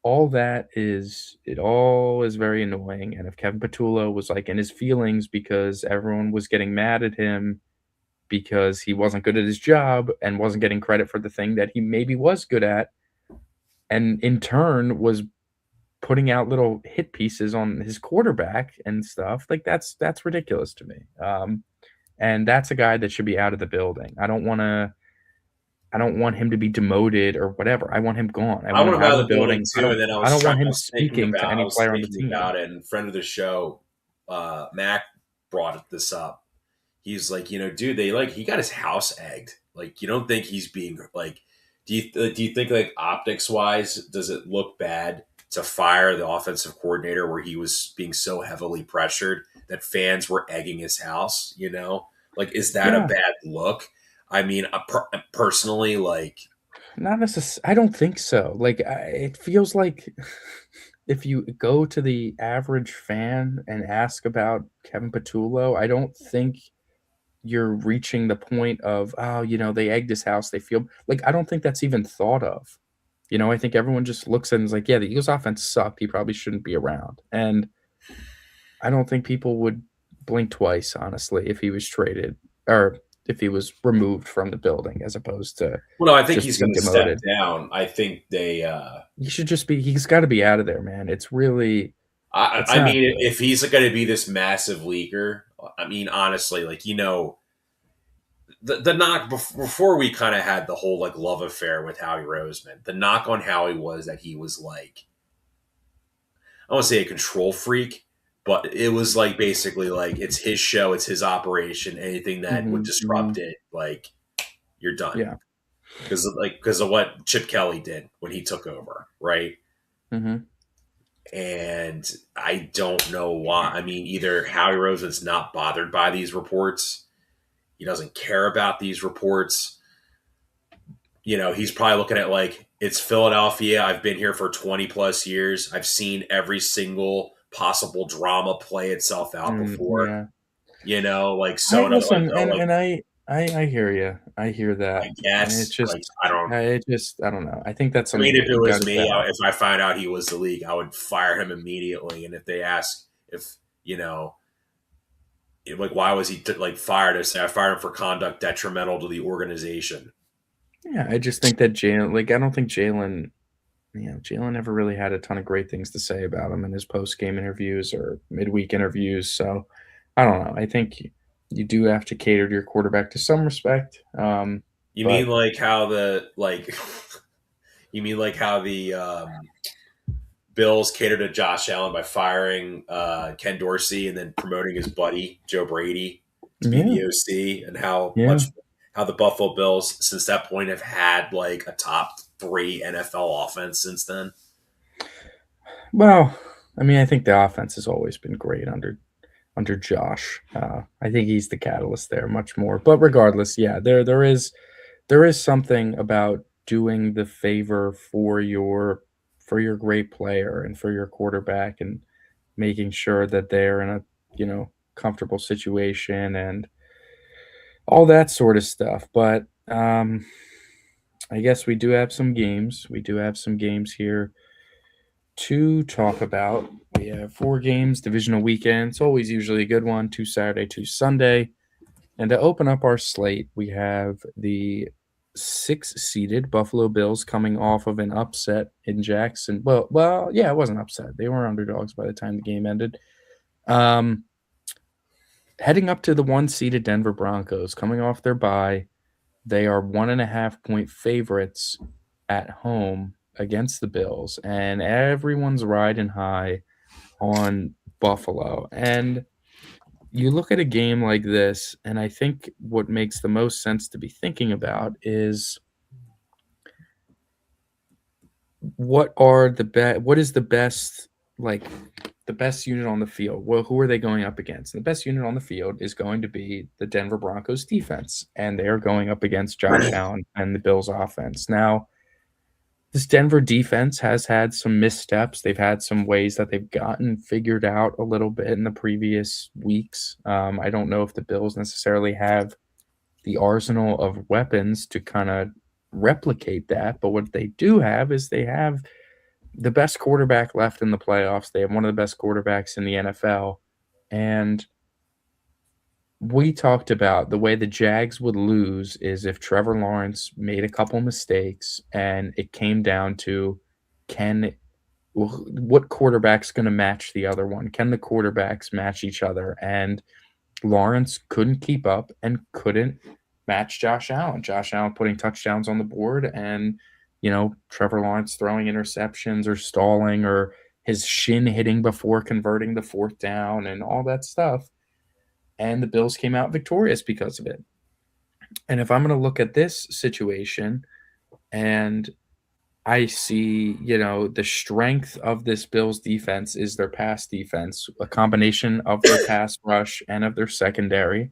it all is very annoying. And if Kevin Petullo was like in his feelings because everyone was getting mad at him because he wasn't good at his job and wasn't getting credit for the thing that he maybe was good at, and in turn was putting out little hit pieces on his quarterback and stuff, like that's ridiculous to me. And that's a guy that should be out of the building. I don't want him to be demoted or whatever. I want him gone. I I want want him him out out of of the the building building. too, and then I don't want I him was thinking speaking to any player on the team. about it, and friend of the show, Mac brought this up. He's like, dude, he got his house egged. Like, you don't think he's being like, do you think like optics wise, does it look bad to fire the offensive coordinator where he was being so heavily pressured that fans were egging his house? Like, is that a Yeah, bad look? I mean, personally, like, not necessarily. I don't think so. Like it feels like if you go to the average fan and ask about Kevin Petullo, I don't think you're reaching the point of, oh, they egged his house. They feel like I don't think that's even thought of. I think everyone just looks at it and is like, yeah, the Eagles offense sucked. He probably shouldn't be around. And I don't think people would blink twice, honestly, if he was traded or if he was removed from the building as opposed to Well, no, I think just he's being going to step demoted. down. I think they. He should just be, he's got to be out of there, man. It's really, it's I not mean, good. if he's going to be this massive leaker, I mean, honestly, like the knock before we kind of had the whole like love affair with Howie Roseman. The knock on Howie was that he was like I won't say a control freak, but it was like basically like it's his show, it's his operation. Anything that would Hmm. disrupt Hmm. it, like you're done. Yeah. Because of what Chip Kelly did when he took over, right? Hmm. And I don't know why. I mean, either Howie Roseman's not bothered by these reports, he doesn't care about these reports. He's probably looking at like it's Philadelphia. I've been here for 20 plus years. I've seen every single possible drama play itself out before. Yeah. Like I so another like listen, oh like I hear you. I hear I that, and guess like I don't know. I think that's I mean something if it you got was to me, vet out. if I found out he was the league, I would fire him immediately. And if they ask if you know like why was he like fired, I say I fired him for conduct detrimental to the organization. Yeah, I just think that Jalen, like, I don't think Jalen, Jalen never really had a ton of great things to say about him in his post game interviews or midweek interviews. So I don't know. I think you do have to cater to your quarterback to some respect. You mean But like how the like you mean like how the Bills catered to Josh Allen by firing Ken Dorsey and then promoting his buddy Joe Brady to be yeah, the OC, and yeah. how the Buffalo Bills since that point have had like a top three NFL offense since then. Well, I mean, I think the offense has always been great under Josh. I think he's the catalyst there much more. But regardless, yeah, there is something about doing the favor for your great player and for your quarterback and making sure that they're in a comfortable situation and all that sort of stuff. But I guess we do have some games. We do have some games here to talk about. We have 4 games, divisional weekend. It's always usually a good one. 2 Saturday, 2 Sunday. And to open up our slate, we have the 6-seeded Buffalo Bills coming off of an upset in Jackson. Well, yeah, it wasn't upset. They were underdogs by the time the game ended. Um, Heading up to the 1-seeded Denver Broncos, coming off their bye. They are 1.5-point favorites at home against the Bills, and everyone's riding high on Buffalo. And you look at a game like this, and I think what makes the most sense to be thinking about is what is the best, like, the best unit on the field. Well, who are they going up against? The best unit on the field is going to be the Denver Broncos defense, and they're going up against Josh Allen and the Bills offense. Now, this Denver defense has had some missteps. They've had some ways that they've gotten figured out a little bit in the previous weeks. I don't know if the Bills necessarily have the arsenal of weapons to kind of replicate that, but what they do have is they have the best quarterback left in the playoffs. They have one of the best quarterbacks in the NFL. And we talked about the way the Jags would lose is if Trevor Lawrence made a couple mistakes and it came down to can what quarterback's going to match the other one? Can the quarterbacks match each other? And Lawrence couldn't keep up and couldn't match Josh Allen. Josh Allen putting touchdowns on the board and, Trevor Lawrence throwing interceptions or stalling or his shin hitting before converting the 4th down and all that stuff. And the Bills came out victorious because of it. And if I'm going to look at this situation and I see, the strength of this Bills defense is their pass defense, a combination of their pass rush and of their secondary.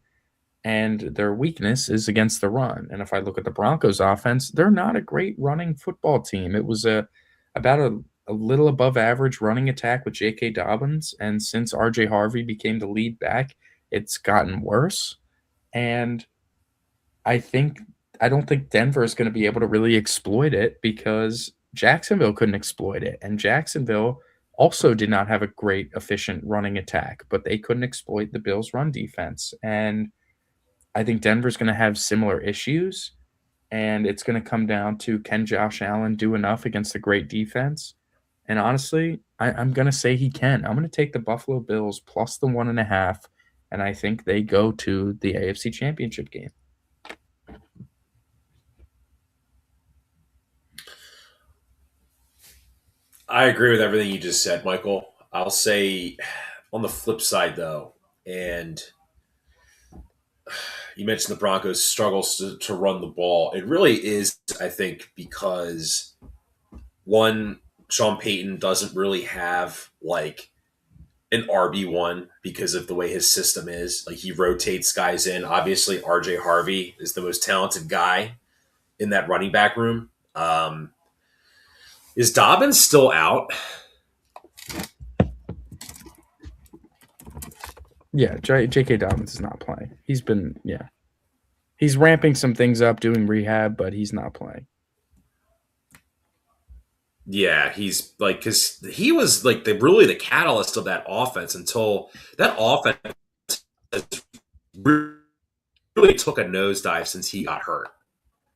And their weakness is against the run. And if I look at the Broncos offense, they're not a great running football team. It was about a little above average running attack with J.K. Dobbins. And since R.J. Harvey became the lead back, it's gotten worse. And I don't think Denver is going to be able to really exploit it because Jacksonville couldn't exploit it. And Jacksonville also did not have a great, efficient running attack, but they couldn't exploit the Bills' run defense. And I think Denver's going to have similar issues. And it's going to come down to, can Josh Allen do enough against a great defense? And honestly, I'm going to say he can. I'm going to take the Buffalo Bills plus the 1.5. And I think they go to the AFC Championship game. I agree with everything you just said, Michael. I'll say on the flip side, though, and you mentioned the Broncos' struggles to run the ball. It really is, I think, because one, Sean Payton doesn't really have like an RB1 because of the way his system is. Like he rotates guys in. Obviously, RJ Harvey is the most talented guy in that running back room. Is Dobbins still out? Yeah, J.K. Dobbins is not playing. He's ramping some things up, doing rehab, but he's not playing. Yeah, he's like because he was like really the catalyst of that offense until that offense really took a nosedive since he got hurt.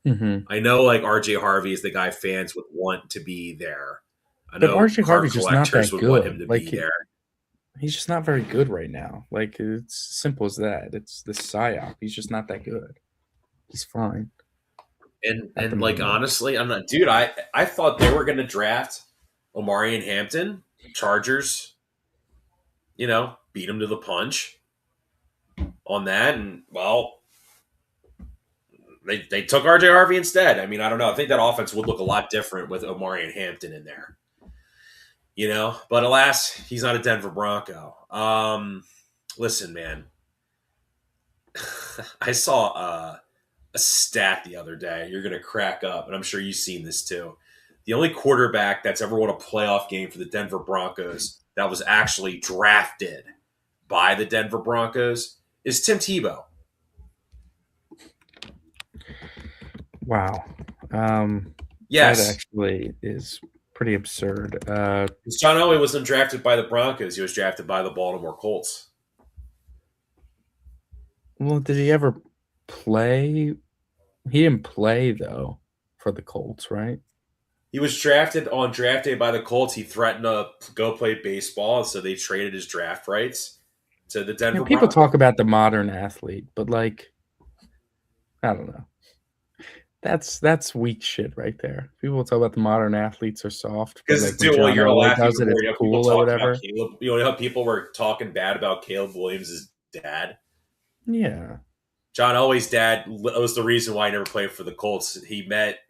Mm-hmm. I know like RJ Harvey is the guy fans would want to be there. I But know RJ card Harvey's just not collectors that would want him good. to Like be there. he's just not very good right now. Like it's simple as that. It's the psyop. He's just not that good. He's fine at the And like moment. honestly, I'm not dude, I thought they were gonna draft Omari and Hampton, Chargers, beat him to the punch on that, and well, they took RJ Harvey instead. I mean, I don't know. I think that offense would look a lot different with Omari and Hampton in there. But alas, he's not a Denver Bronco. Listen, man, I saw a stat the other day. You're gonna crack up, and I'm sure you've seen this too. The only quarterback that's ever won a playoff game for the Denver Broncos that was actually drafted by the Denver Broncos is Tim Tebow. Wow. That Yes, actually is pretty absurd. John Elway wasn't drafted by the Broncos. He was drafted by the Baltimore Colts. Well, did he ever play? He didn't play though for the Colts, right? He was drafted on draft day by the Colts. He threatened to go play baseball, so they traded his draft rights to the You know, Denver people Broncos. talk about the modern athlete, but like, I don't know. That's weak shit right there. People talk about the modern athletes are soft, but Because, like when dude, well, John you're Elway laughing does it, before it's people cool or talked about whatever. Caleb. You know how people were talking bad about Caleb Williams' dad? Yeah. John Elway's dad was the reason why he never played for the Colts. He met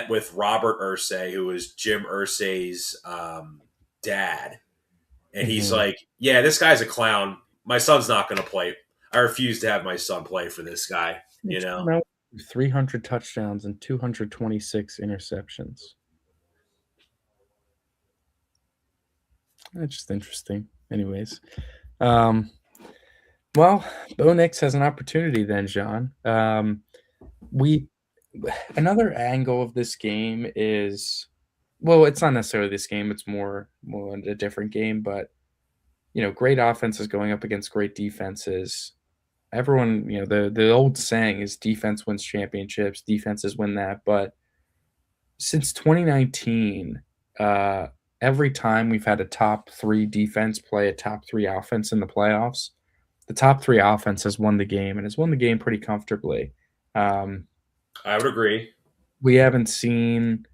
with Robert Irsay, who was Jim Irsay's dad, and he's Mm-hmm. like, "Yeah, this guy's a clown. My son's not going to play. I refuse to have my son play for this guy." You John know, Elway, 300 touchdowns and 226 interceptions. That's just interesting. Anyways, um, well, Bo Nix has an opportunity then, John. We Another angle of this game is, well, it's not necessarily this game. It's more a different game, but great offenses going up against great defenses. Everyone, the old saying is defense wins championships, defenses win that. But since 2019, uh, every time we've had a top three defense play a top three offense in the playoffs, the top three offense has won the game and has won the game pretty comfortably. Um, I would agree. we haven't seen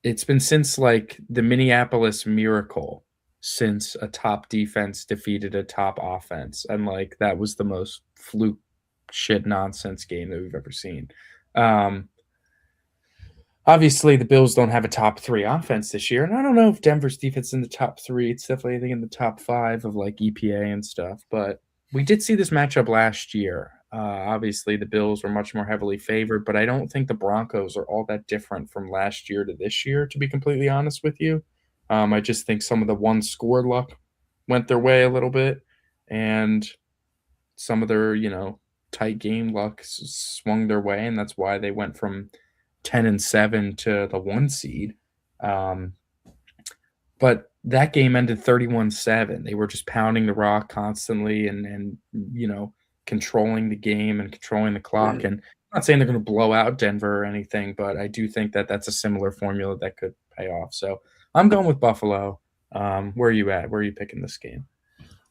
it's been since like the Minneapolis Miracle since a top defense defeated a top offense. And like that was the most fluke shit nonsense game that we've ever seen. Um, Obviously, the Bills don't have a top three offense this year. And I don't know if Denver's defense is in the top three. It's definitely, I think, in the top five of like EPA and stuff. But we did see this matchup last year. Obviously, the Bills were much more heavily favored, but I don't think the Broncos are all that different from last year to this year, to be completely honest with you. I just think some of the one score luck went their way a little bit, and some of their, tight game luck swung their way, and that's why they went from 10-7 to the 1 seed. But that game ended 31-7. They were just pounding the rock constantly and controlling the game and controlling the clock. And I'm not saying they're going to blow out Denver or anything, but I do think that that's a similar formula that could pay off. So I'm going with Buffalo. Where are you at? Where are you picking this game?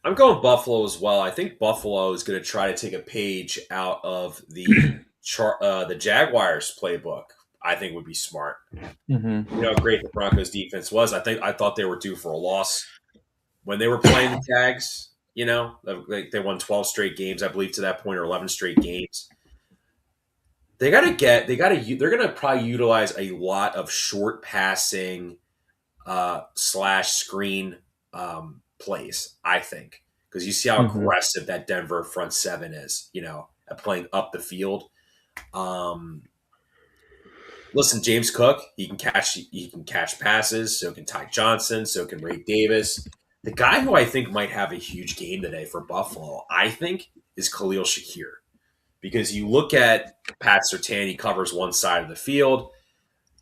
I'm going Buffalo as well. I think Buffalo is going to try to take a page out of the Jaguars playbook. I think would be smart. Mm-hmm. You know how great the Broncos defense was. I thought they were due for a loss when they were playing the Jags. You know, they won 12 straight games, I believe, to that point, or 11 straight games. They're going to probably utilize a lot of short passing slash screen plays, I think, because you see how Mm-hmm. aggressive that Denver front seven is, at playing up the field. Listen, James Cook, he can catch passes, so can Ty Johnson, so can Ray Davis. The guy who I think might have a huge game today for Buffalo, I think, is Khalil Shakir. Because you look at Pat Surtain, he covers one side of the field.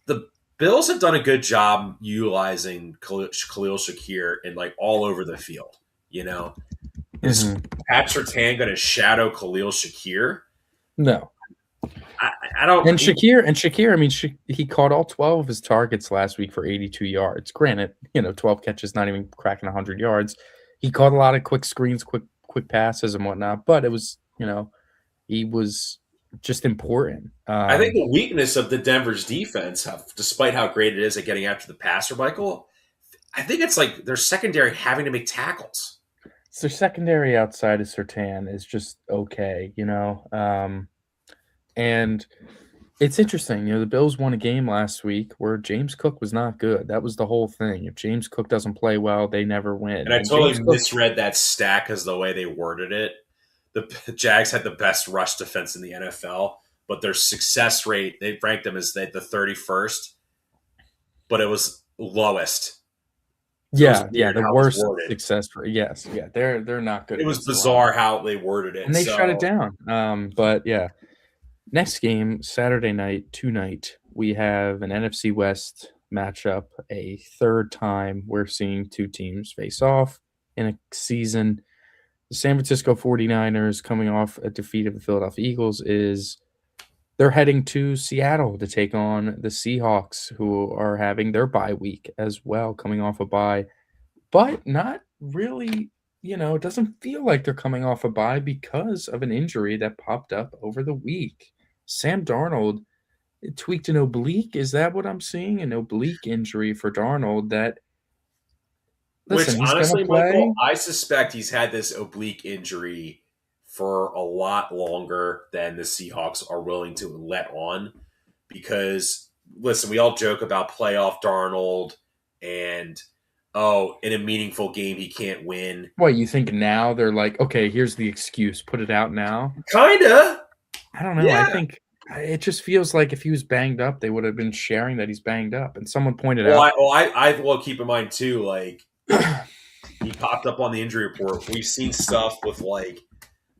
The Bills have done a good job utilizing Khalil Shakir in like all over the field. Is Mm-hmm. Pat Surtain going to shadow Khalil Shakir? No. I don't. And Shakir, I mean, he caught all 12 of his targets last week for 82 yards. Granted, 12 catches, not even cracking 100 yards. He caught a lot of quick screens, quick passes and whatnot, but it was, he was just important. I think the weakness of the Denver's defense, despite how great it is at getting after the passer, Michael, I think it's like their secondary having to make tackles. So their secondary outside of Surtain is just okay, and it's interesting. The Bills won a game last week where James Cook was not good. That was the whole thing. If James Cook doesn't play well, they never win. And I totally James misread that stat because the way they worded it. The Jags had the best rush defense in the NFL, but their success rate, they ranked them as the 31st, but it was lowest. So the worst success rate. Yes, they're not good. It was bizarre how they worded it, and they shut it down. But yeah, next game Saturday night, tonight we have an NFC West matchup. A third time we're seeing two teams face off in a season. The San Francisco 49ers, coming off a defeat of the Philadelphia Eagles, they're heading to Seattle to take on the Seahawks, who are having their bye week as well, coming off a bye, but not really, it doesn't feel like they're coming off a bye because of an injury that popped up over the week. Sam Darnold tweaked an oblique. Is that what I'm seeing? An oblique injury for Darnold that, listen, which he's honestly, going to play. Michael, I suspect he's had this oblique injury for a lot longer than the Seahawks are willing to let on. Because, listen, we all joke about playoff Darnold and, in a meaningful game, he can't win. What, you think now they're like, okay, here's the excuse, put it out now? Kinda. I don't know. Yeah. I think it just feels like if he was banged up, they would have been sharing that he's banged up. And someone pointed out. I keep in mind, too, like, he popped up on the injury report. We've seen stuff with, like,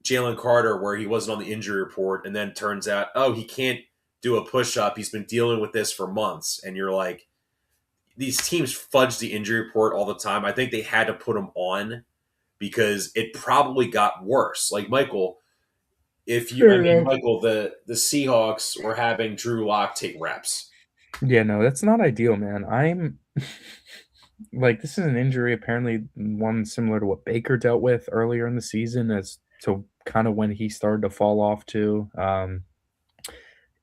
Jalen Carter where he wasn't on the injury report, and then turns out, he can't do a push-up. He's been dealing with this for months. And you're like, these teams fudge the injury report all the time. I think they had to put him on because it probably got worse. Like, Michael, Michael, the Seahawks were having Drew Lock take reps. Yeah, no, that's not ideal, man. I'm like, this is an injury, apparently one similar to what Baker dealt with earlier in the season, as to kind of when he started to fall off too.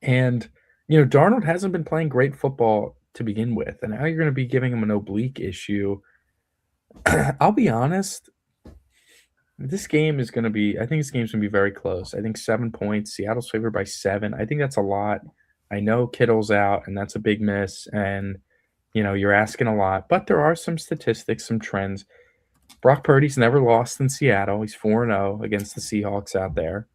And Darnold hasn't been playing great football to begin with, and now you're going to be giving him an oblique issue. I'll be honest. This game is going to be, I think this game's going to be very close. I think 7 points. Seattle's favored by 7. I think that's a lot. I know Kittle's out, and that's a big miss. And, you're asking a lot. But there are some statistics, some trends. Brock Purdy's never lost in Seattle. He's 4-0 against the Seahawks out there.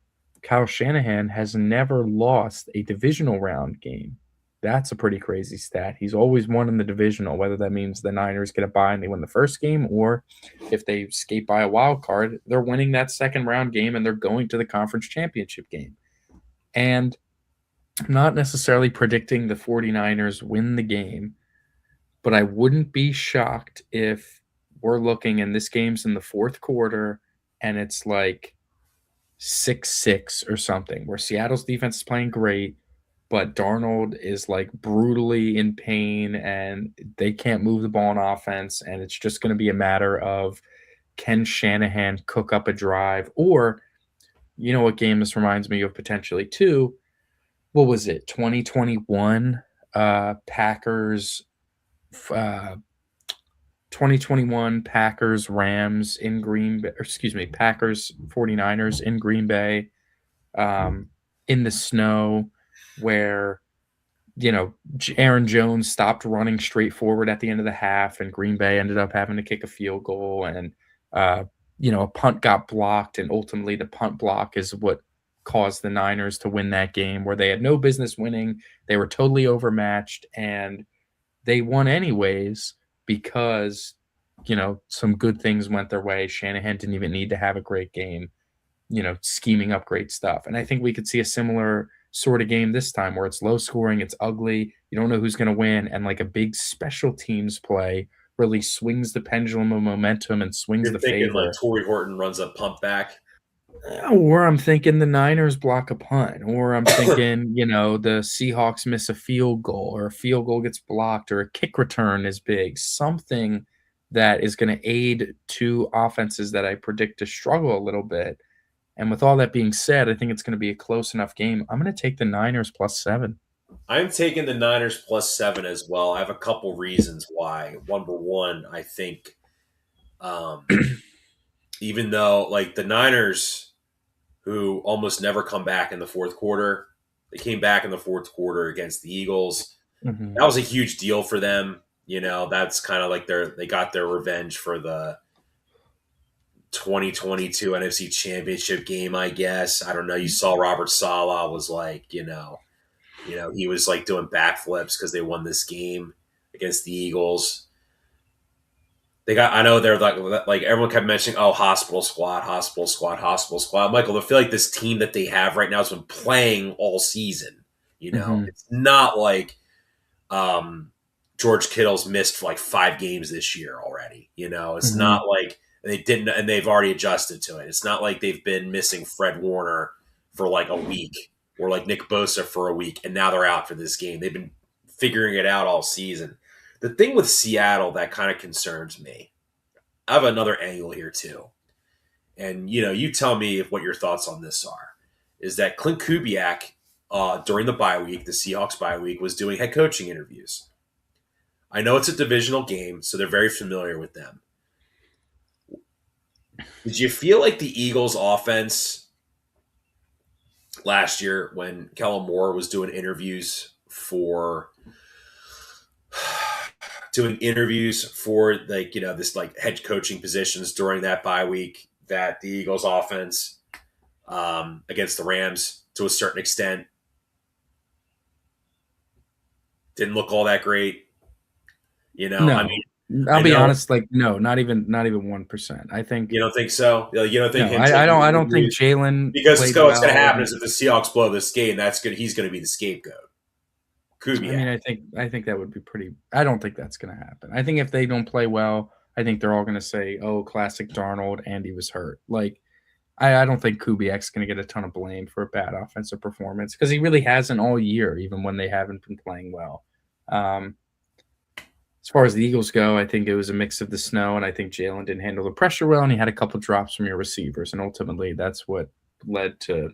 Kyle Shanahan has never lost a divisional round game. That's a pretty crazy stat. He's always won in the divisional, whether that means the Niners get a bye and they win the first game, or if they escape by a wild card, they're winning that second round game and they're going to the conference championship game. And I'm not necessarily predicting the 49ers win the game, but I wouldn't be shocked if we're looking and this game's in the fourth quarter and it's like 6-6 or something, where Seattle's defense is playing great, but Darnold is like brutally in pain and they can't move the ball on offense. And it's just going to be a matter of, can Shanahan cook up a drive? Or, you know what game this reminds me of potentially too? What was it? 2021 Packers, uh, 2021 Packers Rams in Green Bay, or excuse me, Packers 49ers in Green Bay, um, in the snow, where Aaron Jones stopped running straight forward at the end of the half, and Green Bay ended up having to kick a field goal, and uh, a punt got blocked, and ultimately the punt block is what caused the Niners to win that game, where they had no business winning. They were totally overmatched, and they won anyways because some good things went their way. Shanahan didn't even need to have a great game, scheming up great stuff. And I think we could see a similar sort of game this time, where it's low scoring, it's ugly, you don't know who's going to win, and like a big special teams play really swings the pendulum of momentum and swings You're the thinking like favor. Torrey Horton runs a pump back. Or I'm thinking the Niners block a punt, or I'm thinking, the Seahawks miss a field goal, or a field goal gets blocked, or a kick return is big. Something that is going to aid two offenses that I predict to struggle a little bit. And with all that being said, I think it's going to be a close enough game. I'm going to take the Niners +7. I'm taking the Niners +7 as well. I have a couple reasons why. Number one, I think um, even though like the Niners, who almost never come back in the fourth quarter, they came back in the fourth quarter against the Eagles. Mm-hmm. That was a huge deal for them. That's kind of like they got their revenge for the 2022 NFC Championship game, I guess. I don't know. You saw Robert Saleh was like, he was like doing backflips because they won this game against the Eagles. They got. I know they're like everyone kept mentioning, oh, hospital squad, hospital squad, hospital squad. Michael, I feel like this team that they have right now has been playing all season. Mm-hmm. It's not like um, George Kittle's missed like 5 games this year already. It's Mm-hmm. not like they didn't, and they've already adjusted to it. It's not like they've been missing Fred Warner for like a week or like Nick Bosa for a week, and now they're out for this game. They've been figuring it out all season. The thing with Seattle that kind of concerns me, I have another angle here too. And you tell me if what your thoughts on this are. Is that Clint Kubiak during the bye week, the Seahawks bye week, was doing head coaching interviews. I know it's a divisional game, so they're very familiar with them. Did you feel like the Eagles' offense last year when Kellen Moore was doing interviews for like this like head coaching positions during that bye week, that the Eagles' offense against the Rams to a certain extent didn't look all that great? I No, mean, I'll I be know honest. Like, no, not even 1%. I think you don't think so. You don't think no. him I taking don't. the I don't think interviews Jalen because played what's going to well, happen and is if the Seahawks blow this game, that's good. He's going to be the scapegoat. I Kubiak. mean, I think that would be pretty. I don't think that's going to happen. I think if they don't play well, I think they're all going to say, "Oh, classic Darnold, and he was hurt." Like, I don't think Kubiak's going to get a ton of blame for a bad offensive performance, because he really hasn't all year, even when they haven't been playing well. Um, as far as the Eagles go, I think it was a mix of the snow, and I think Jalen didn't handle the pressure well, and he had a couple drops from your receivers, and ultimately that's what led to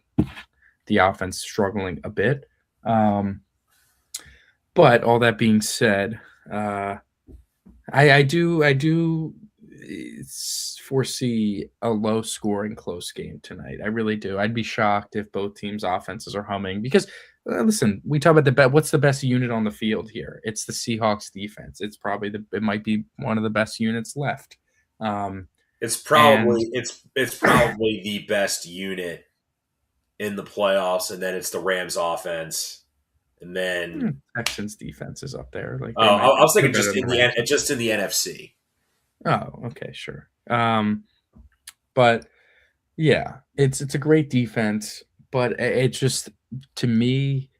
the offense struggling a bit. But all that being said, uh, I do foresee a low scoring close game tonight. I really do. I'd be shocked if both teams' offenses are humming, because listen, we talk about what's the best unit on the field here? It's the Seahawks defense. It might be one of the best units left. Um, It's and probably it's probably the best unit in the playoffs, and then it's the Rams offense, and then Texans defense is up there. Like, they I might be was they're thinking better than the Rams. just in the NFC. Oh, okay, sure. But yeah, it's a great defense, but it just, to me,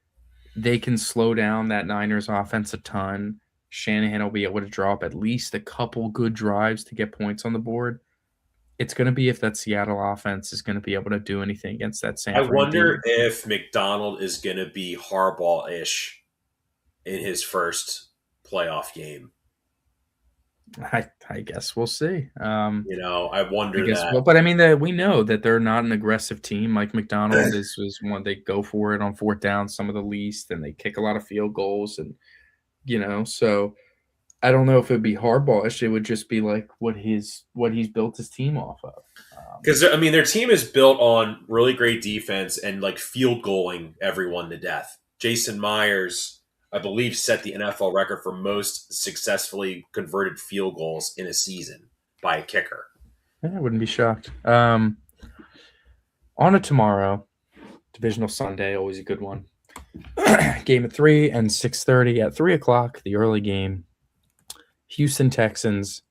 they can slow down that Niners offense a ton. Shanahan will be able to draw up at least a couple good drives to get points on the board. It's going to be if that Seattle offense is going to be able to do anything against that I San Fran wonder D. if McDonald is going to be Harbaugh ish in his first playoff game. I guess we'll see. I I wonder guess that. well, but I mean we know that they're not an aggressive team. Mike McDonald is one they go for it on fourth down some of the least, and they kick a lot of field goals, and so I don't know if it'd be Harbaugh-ish. It would just be like what he's built his team off of. Because I mean, their team is built on really great defense and like field goaling everyone to death. Jason Myers, I believe, set the NFL record for most successfully converted field goals in a season by a kicker. I wouldn't be shocked. On to tomorrow, divisional Sunday, always a good one. Game at 3 and 6:30 at 3:00, the early game. Houston Texans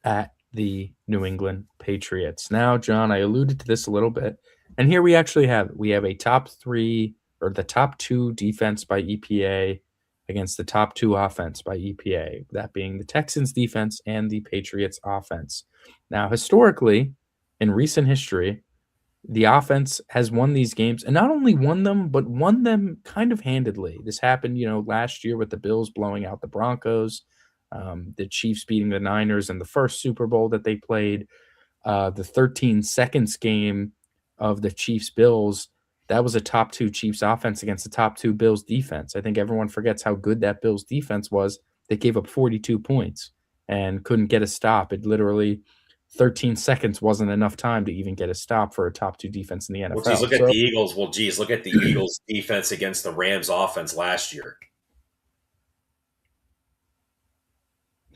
at the New England Patriots. Now, John, I alluded to this a little bit, and here we actually have a top 3 or the top 2 defense by EPA against the top 2 offense by EPA, that being the Texans defense and the Patriots offense. Now, historically, in recent history, the offense has won these games, and not only won them, but won them kind of handedly. This happened, last year with the Bills blowing out the Broncos, the Chiefs beating the Niners in the first Super Bowl that they played, the 13 seconds game of the Chiefs Bills. That was a top 2 Chiefs offense against the top 2 Bills defense. I think everyone forgets how good that Bills defense was. They gave up 42 points and couldn't get a stop. It literally 13 seconds wasn't enough time to even get a stop for a top 2 defense in the Well, geez, NFL. look at the Eagles. Well, geez, look at the Eagles' defense against the Rams' offense last year.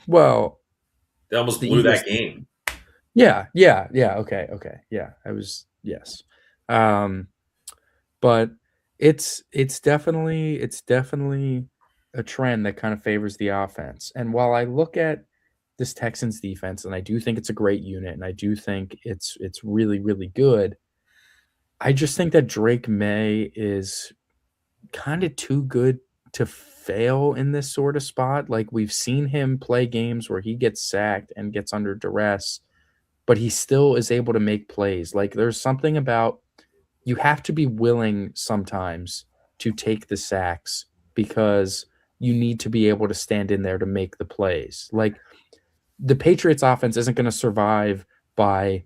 Well, They almost the blew Eagles. that game. Yeah. Okay. Yeah, I was yes. But it's definitely a trend that kind of favors the offense. And while I look at this Texans defense, and I do think it's a great unit, and I do think it's really, really good, I just think that Drake May is kind of too good to fail in this sort of spot. Like we've seen him play games where he gets sacked and gets under duress, but he still is able to make plays. Like there's something about you have to be willing sometimes to take the sacks because you need to be able to stand in there to make the plays. Like the Patriots offense isn't going to survive by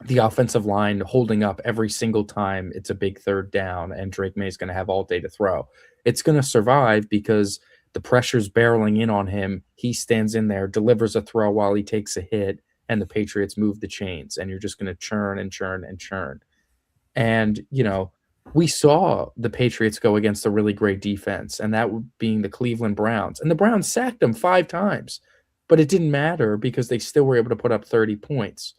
the offensive line holding up every single time it's a big third down and Drake May is going to have all day to throw. It's going to survive because the pressure's barreling in on him. He stands in there, delivers a throw while he takes a hit, and the Patriots move the chains, and you're just going to churn and churn and churn. And, we saw the Patriots go against a really great defense, and that being the Cleveland Browns. And the Browns sacked them 5 times, but it didn't matter because they still were able to put up 30 points.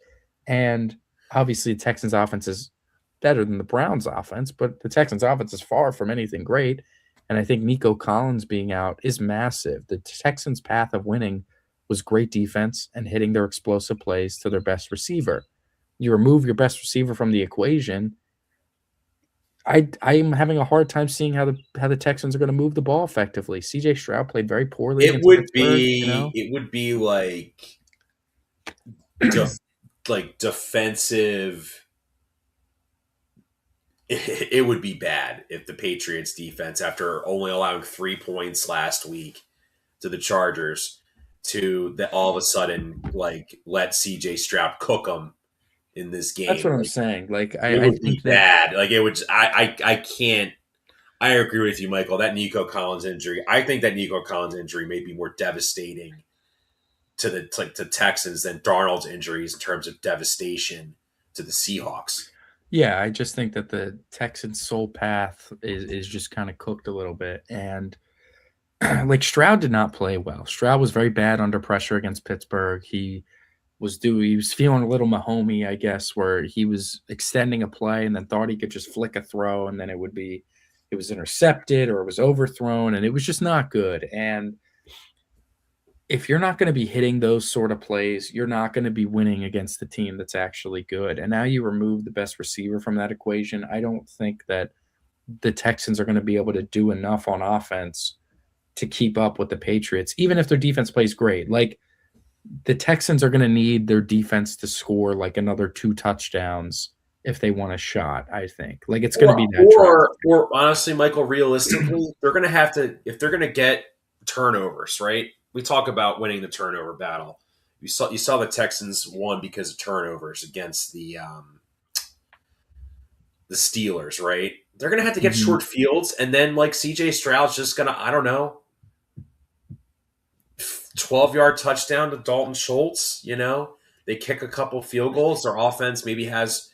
And obviously, the Texans' offense is better than the Browns' offense, but the Texans' offense is far from anything great. And I think Nico Collins being out is massive. The Texans' path of winning was great defense and hitting their explosive plays to their best receiver. You remove your best receiver from the equation, I'm having a hard time seeing how the Texans are going to move the ball effectively. CJ Stroud played very poorly It against would Pittsburgh, be it would be like like defensive. It would be bad if the Patriots defense, after only allowing 3 points last week to the Chargers, to that all of a sudden like let CJ Stroud cook them in this That's game. what I'm Like saying. Like it I would be think that bad. Like it would. I can't. I agree with you, Michael. That Nico Collins injury. I think that Nico Collins injury may be more devastating to the Texans than Darnold's injuries in terms of devastation to the Seahawks. yeah, I just think that the Texans' sole path is just kind of cooked a little bit. And like Stroud did not play well. Stroud was very bad under pressure against Pittsburgh. He was feeling a little Mahomey, I guess, where he was extending a play and then thought he could just flick a throw and then it was intercepted or it was overthrown, and it was just not good. And if you're not going to be hitting those sort of plays, you're not going to be winning against the team that's actually good. And now you remove the best receiver from that equation. I don't think that the Texans are going to be able to do enough on offense to keep up with the Patriots, even if their defense plays great. Like, the Texans are going to need their defense to score like another 2 touchdowns if they want a shot, I think. Like, it's going to be that drastic. Or honestly, Michael, realistically, they're going to have to, if they're going to get turnovers, right? We talk about winning the turnover battle. You saw the Texans won because of turnovers against the Steelers, right? They're going to have to get Mhm. short fields, and then like CJ Stroud's just going to, I don't know, 12-yard touchdown to Dalton Schultz. They kick a couple field goals. Their offense maybe has,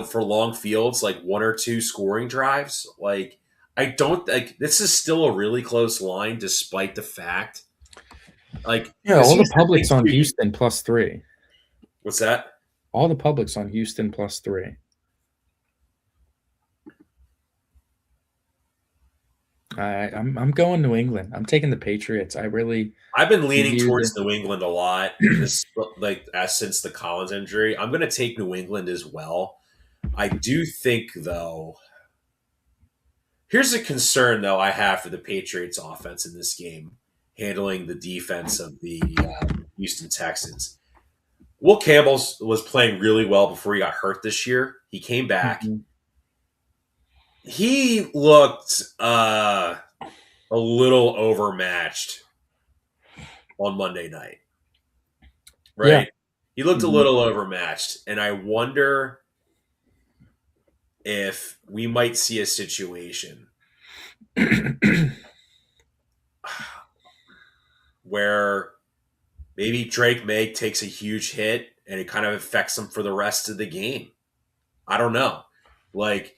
for long fields, like 1 or 2 scoring drives. Like, I don't like this is still a really close line, despite the fact, like, Yeah, because all the here's the thing public's on too. Houston +3. What's that? All the public's on Houston +3. I'm going New England. I'm taking the Patriots. I really I've been leaning view towards the New England a lot this like as since the Collins injury. I'm going to take New England as well. I do think though. Here's a concern though I have for the Patriots offense in this game, handling the defense of the Houston Texans. Will Campbell was playing really well before he got hurt this year. He came back. Mhm. He looked a little overmatched on Monday night, Yeah. right? He looked a Mhm. little overmatched, and I wonder if we might see a situation where maybe Drake May takes a huge hit and it kind of affects him for the rest of the game. I don't know. Like,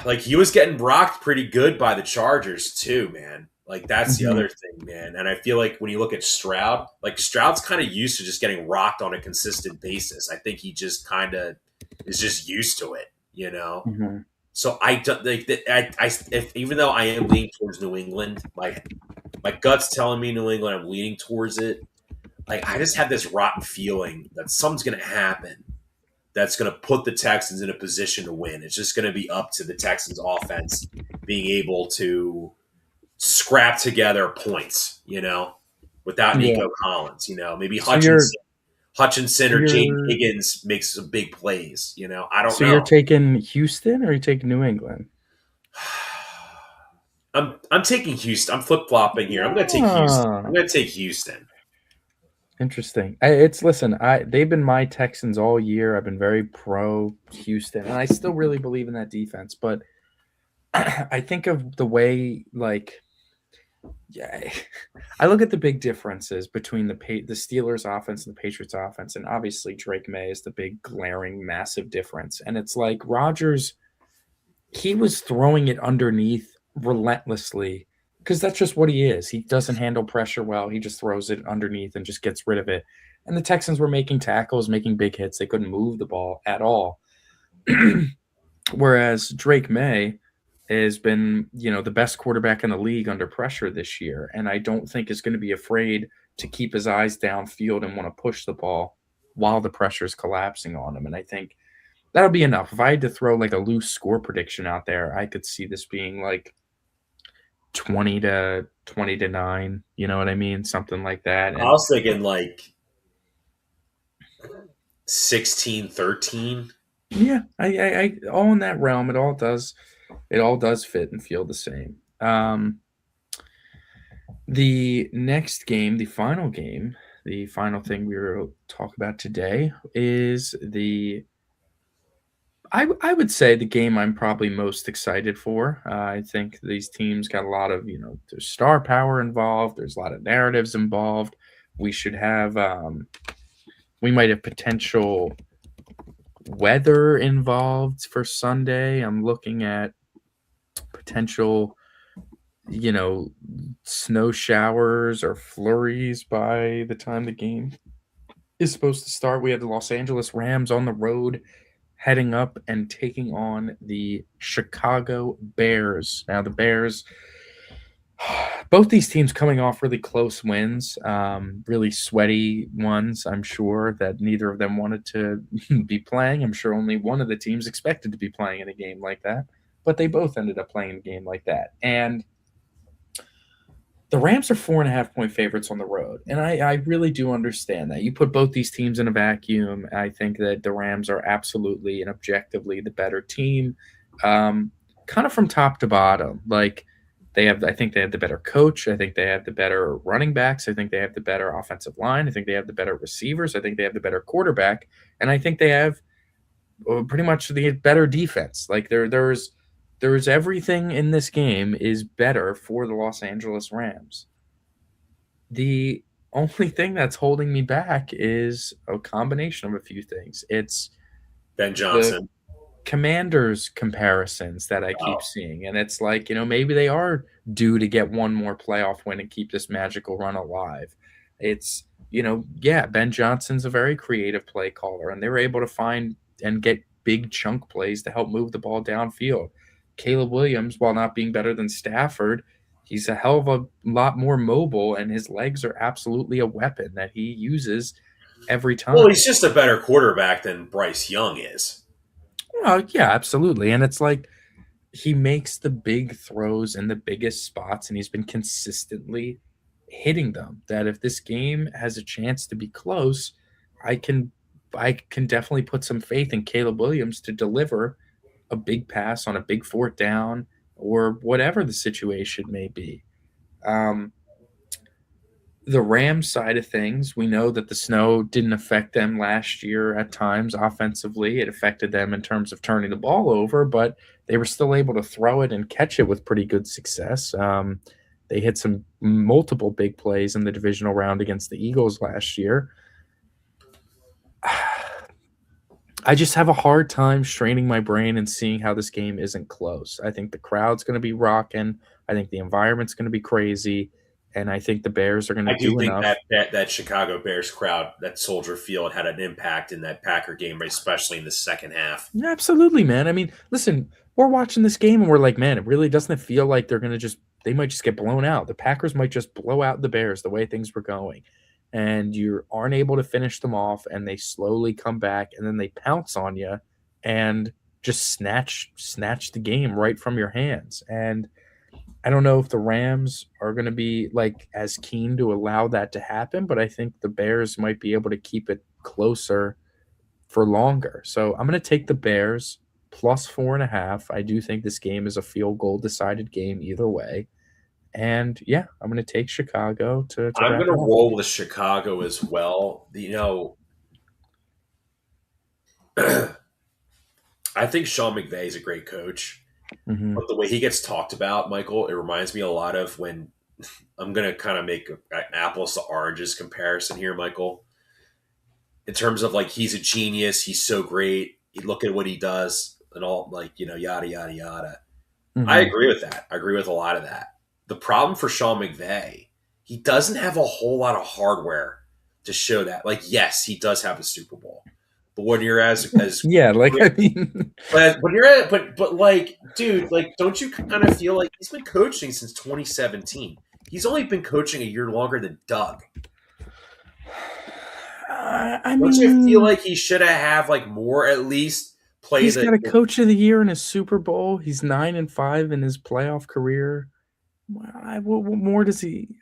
like he was getting rocked pretty good by the Chargers too, man. Like that's the Mhm. other thing, man. And I feel like when you look at Stroud, like Stroud's kind of used to just getting rocked on a consistent basis. I think he just kind of is just used to it. Mhm. So I don't like that. If even though I am leaning towards New England, my gut's telling me New England. I'm leaning towards it. Like I just have this rotten feeling that something's going to happen that's going to put the Texans in a position to win. It's just going to be up to the Texans offense being able to scrap together points, without Yeah. Nico Collins. Maybe So you're Hutchinson so or James you're Higgins makes some big plays. I don't so you're know. taking Houston or are you taking New England? I'm taking Houston. I'm flip flopping here. I'm going to take Houston. I'm Ah, going to take Houston. interesting. It's listen. They've been my Texans all year. I've been very pro Houston, and I still really believe in that defense. But I think of the way, like, yeah, I look at the big differences between the Steelers' offense and the Patriots' offense, and obviously Drake May is the big, glaring, massive difference. And it's like Rodgers, he was throwing it underneath relentlessly because that's just what he is. He doesn't handle pressure well. He just throws it underneath and just gets rid of it. And the Texans were making tackles, making big hits. They couldn't move the ball at all. Whereas Drake May has been, the best quarterback in the league under pressure this year, and I don't think is going to be afraid to keep his eyes downfield and want to push the ball while the pressure is collapsing on him. And I think that'll be enough. If I had to throw like a loose score prediction out there, I could see this being like 20-9. You know what I mean? Something like that. I And was thinking like 16-13. yeah, I all in that realm. It all does fit and feel the same. The next game, the final game, the final thing we will talk about today is I would say the game I'm probably most excited for. I think these teams got a lot of, there's star power involved. There's a lot of narratives involved. We should have, we might have potential weather involved for Sunday. I'm looking at potential, you know, snow showers or flurries by the time the game is supposed to start. We have the Los Angeles Rams on the road heading up and taking on the Chicago Bears. Now, the Bears, both these teams coming off really close wins, really sweaty ones. I'm sure that neither of them wanted to be playing. I'm sure only one of the teams expected to be playing in a game like that. but they both ended up playing a game like that. And the Rams are 4.5 point favorites on the road. And I really do understand that. You put both these teams in a vacuum. I think that the Rams are absolutely and objectively the better team, um, kind of from top to bottom. Like, I think they have the better coach. I think they have the better running backs. I think they have the better offensive line. I think they have the better receivers. I think they have the better quarterback. And I think they have pretty much the better defense. Like, there's everything in this game is better for the Los Angeles Rams. The only thing that's holding me back is a combination of a few things. It's Ben the Johnson. Commanders comparisons that I keep Oh, seeing. And it's like, maybe they are due to get one more playoff win and keep this magical run alive. It's, yeah, Ben Johnson's a very creative play caller, and they were able to find and get big chunk plays to help move the ball downfield. Caleb Williams, while not being better than Stafford, he's a hell of a lot more mobile, and his legs are absolutely a weapon that he uses every well, time. he's just a better quarterback than Bryce Young is. Yeah, absolutely. And it's like, he makes the big throws in the biggest spots, and he's been consistently hitting them. That if this game has a chance to be close, I can I can definitely put some faith in Caleb Williams to deliver a big pass on a big fourth down or whatever the situation may be. Um, the Rams side of things, we know that the snow didn't affect them last year at times offensively. It affected them in terms of turning the ball over, but they were still able to throw it and catch it with pretty good success. They hit some multiple big plays in the divisional round against the Eagles last year. I just have a hard time straining my brain and seeing how this game isn't close. I think the crowd's going to be rocking. I think the environment's going to be crazy. And I think the Bears are going to I do do think enough. that Chicago Bears crowd, that Soldier Field, had an impact in that Packer game, especially in the second half. Yeah, absolutely, man. I mean, listen, we're watching this game and we're like, man, it really doesn't feel like they might just get blown out. The Packers might just blow out the Bears the way things were going. And you aren't able to finish them off, and they slowly come back, and then they pounce on you and just snatch the game right from your hands. And I don't know if the Rams are going to be like as keen to allow that to happen, but I think the Bears might be able to keep it closer for longer. So I'm going to take the Bears plus 4.5. I do think this game is a field goal decided game either way. And yeah, I'm going to take Chicago to I'm wrap going to it up. roll with Chicago as well. I think Sean McVay is a great coach, Mm-hmm. but the way he gets talked about, Michael, it reminds me a lot of when I'm going to kind of make an apples to oranges comparison here, Michael, in terms of like he's a genius, he's so great, you look at what he does and all, like, yada yada yada. I Mm-hmm. agree with that. I agree with a lot of that. The problem for Sean McVay, he doesn't have a whole lot of hardware to show that. Like, yes, he does have a Super Bowl, but when you're as Yeah, like I mean, but when you're at but like, dude, like, don't you kind of feel like he's been coaching since 2017? He's only been coaching a year longer than Doug. I Don't you feel mean, like he should have like more at least play he's got a the coach of the year in his Super Bowl. He's 9-5 in his playoff career. What more does he?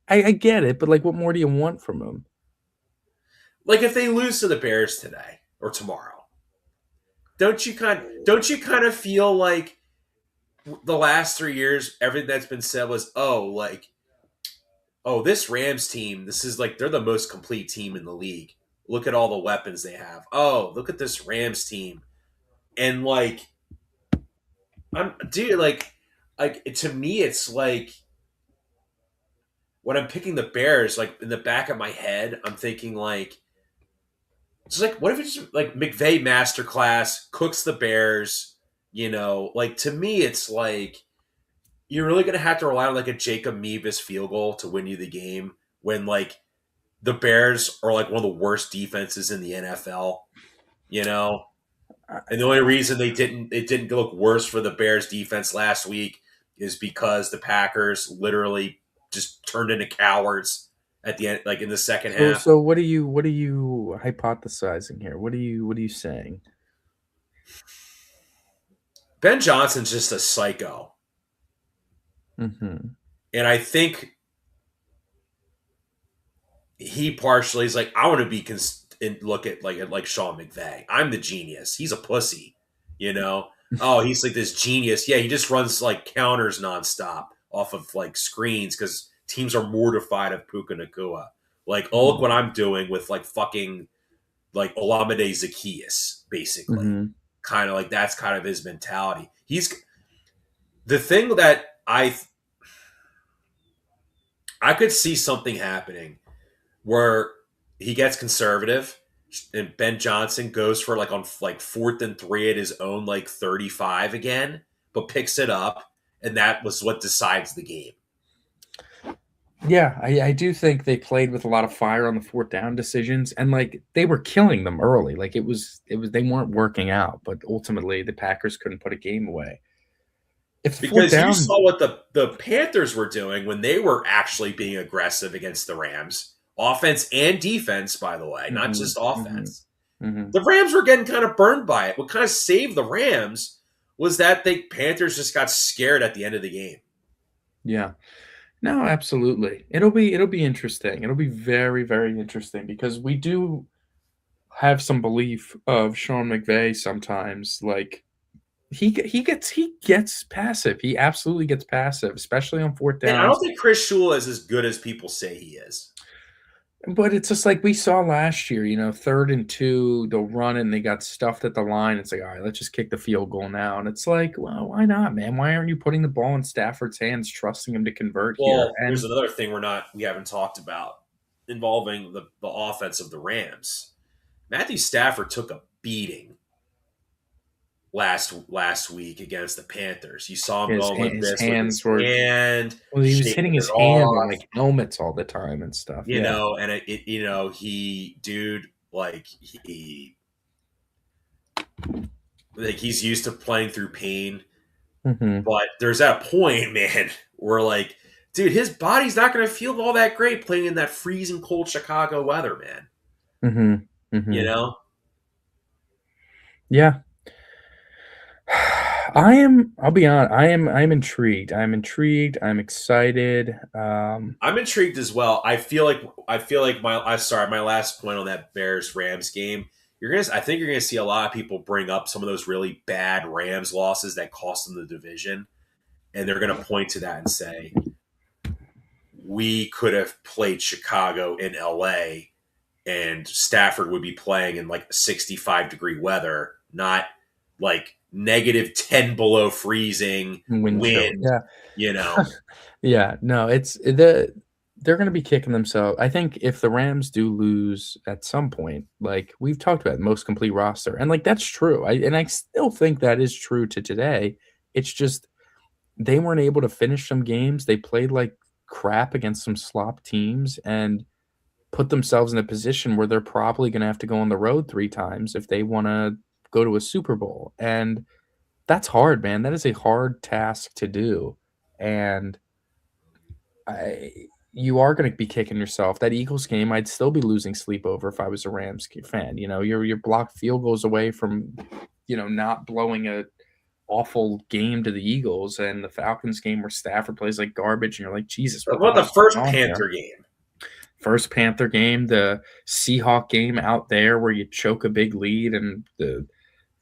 I get it, but like, what more do you want from him? like if they lose to the Bears today or tomorrow? Don't you kind of feel like the last 3 years, everything that's been said was, this Rams team, this is like they're the most complete team in the league. Look at all the weapons they have. Oh, look at this Rams team. And like I'm dude, like to me it's like when I'm picking the Bears, like in the back of my head, I'm thinking like it's like what if it's like McVay masterclass, cooks the Bears, like to me it's like you're really gonna have to rely on like a Jacob Mevis field goal to win you the game when like the Bears are like one of the worst defenses in the NFL, you know? And the only reason it didn't look worse for the Bears defense last week is because the Packers literally just turned into cowards at the end, like in the second So half. so what are you hypothesizing here? What are you saying? Ben Johnson's just a psycho. Mm-hmm. And I think he partially is like, I want to be and look at like Sean McVay. I'm the genius. He's a pussy, you know. Oh, he's like this genius. Yeah, he just runs like counters nonstop off of like screens because teams are mortified of Puka Nakua. Like, oh, look what I'm doing with like fucking like Olamide Zacchaeus, basically. Mm-hmm. Kind of like that's kind of his mentality. He's the thing that I could see something happening where he gets conservative and Ben Johnson goes for like on like 4th and 3 at his own like 35 again, but picks it up, and that was what decides the game. Yeah, I do think they played with a lot of fire on the 4th down decisions, and like they were killing them early. Like it was they weren't working out, but ultimately the Packers couldn't put a game away. If the fourth Because you down, saw what the Panthers were doing when they were actually being aggressive against the Rams, offense and defense, by the way, not mm-hmm, just mm-hmm, offense. mm-hmm. The Rams were getting kind of burned by it. What kind of saved the Rams was that the Panthers just got scared at the end of the game. Yeah. No, absolutely. It'll be interesting. It'll be very, very interesting because we do have some belief of Sean McVay sometimes. Like he gets passive. He absolutely gets passive, especially on fourth And I don't downs. think Chris Shula is as good as people say he is. But it's just like we saw last year, 3rd and 2, they'll run it and they got stuffed at the line. It's like, all right, let's just kick the field goal now. And it's like, well, why not, man? Why aren't you putting the ball in Stafford's hands, trusting him to convert here? Well, there's And another thing we haven't talked about involving the offense of the Rams. Matthew Stafford took a beating last week against the Panthers. You saw him going like his this with his hands were hand, well, he was shaking hitting it his hand on off, like helmets all the time and stuff. Yeah. and he, dude, like he's used to playing through pain, Mm-hmm. but there's that point, man, where like, dude, his body's not going to feel all that great playing in that freezing cold Chicago weather, man. Mm-hmm. You Mm-hmm. know, Yeah. I'll be honest, I'm intrigued. I'm intrigued. I'm excited. I'm intrigued as well. I feel like my last point on that Bears Rams game. I think you're gonna see a lot of people bring up some of those really bad Rams losses that cost them the division, and they're gonna point to that and say, we could have played Chicago in LA and Stafford would be playing in like 65-degree weather, not like -10 below freezing Wind chill. wind, Yeah. you know. Yeah, no, they're going to be kicking themselves. I think if the Rams do lose at some point, like we've talked about, most complete roster, and like that's true. I still think that is true to today. It's just they weren't able to finish some games. They played like crap against some slop teams and put themselves in a position where they're probably going to have to go on the road 3 times if they want to go to a Super Bowl. And that's hard, man. That is a hard task to do. And you are going to be kicking yourself. That Eagles game, I'd still be losing sleep over if I was a Rams fan. You're blocked field goals away from, not blowing a awful game to the Eagles, and the Falcons game where Stafford plays like garbage, and you're like, Jesus, What what the about the hell's first going on Panther here? game? First Panther game, the Seahawk game out there where you choke a big lead and the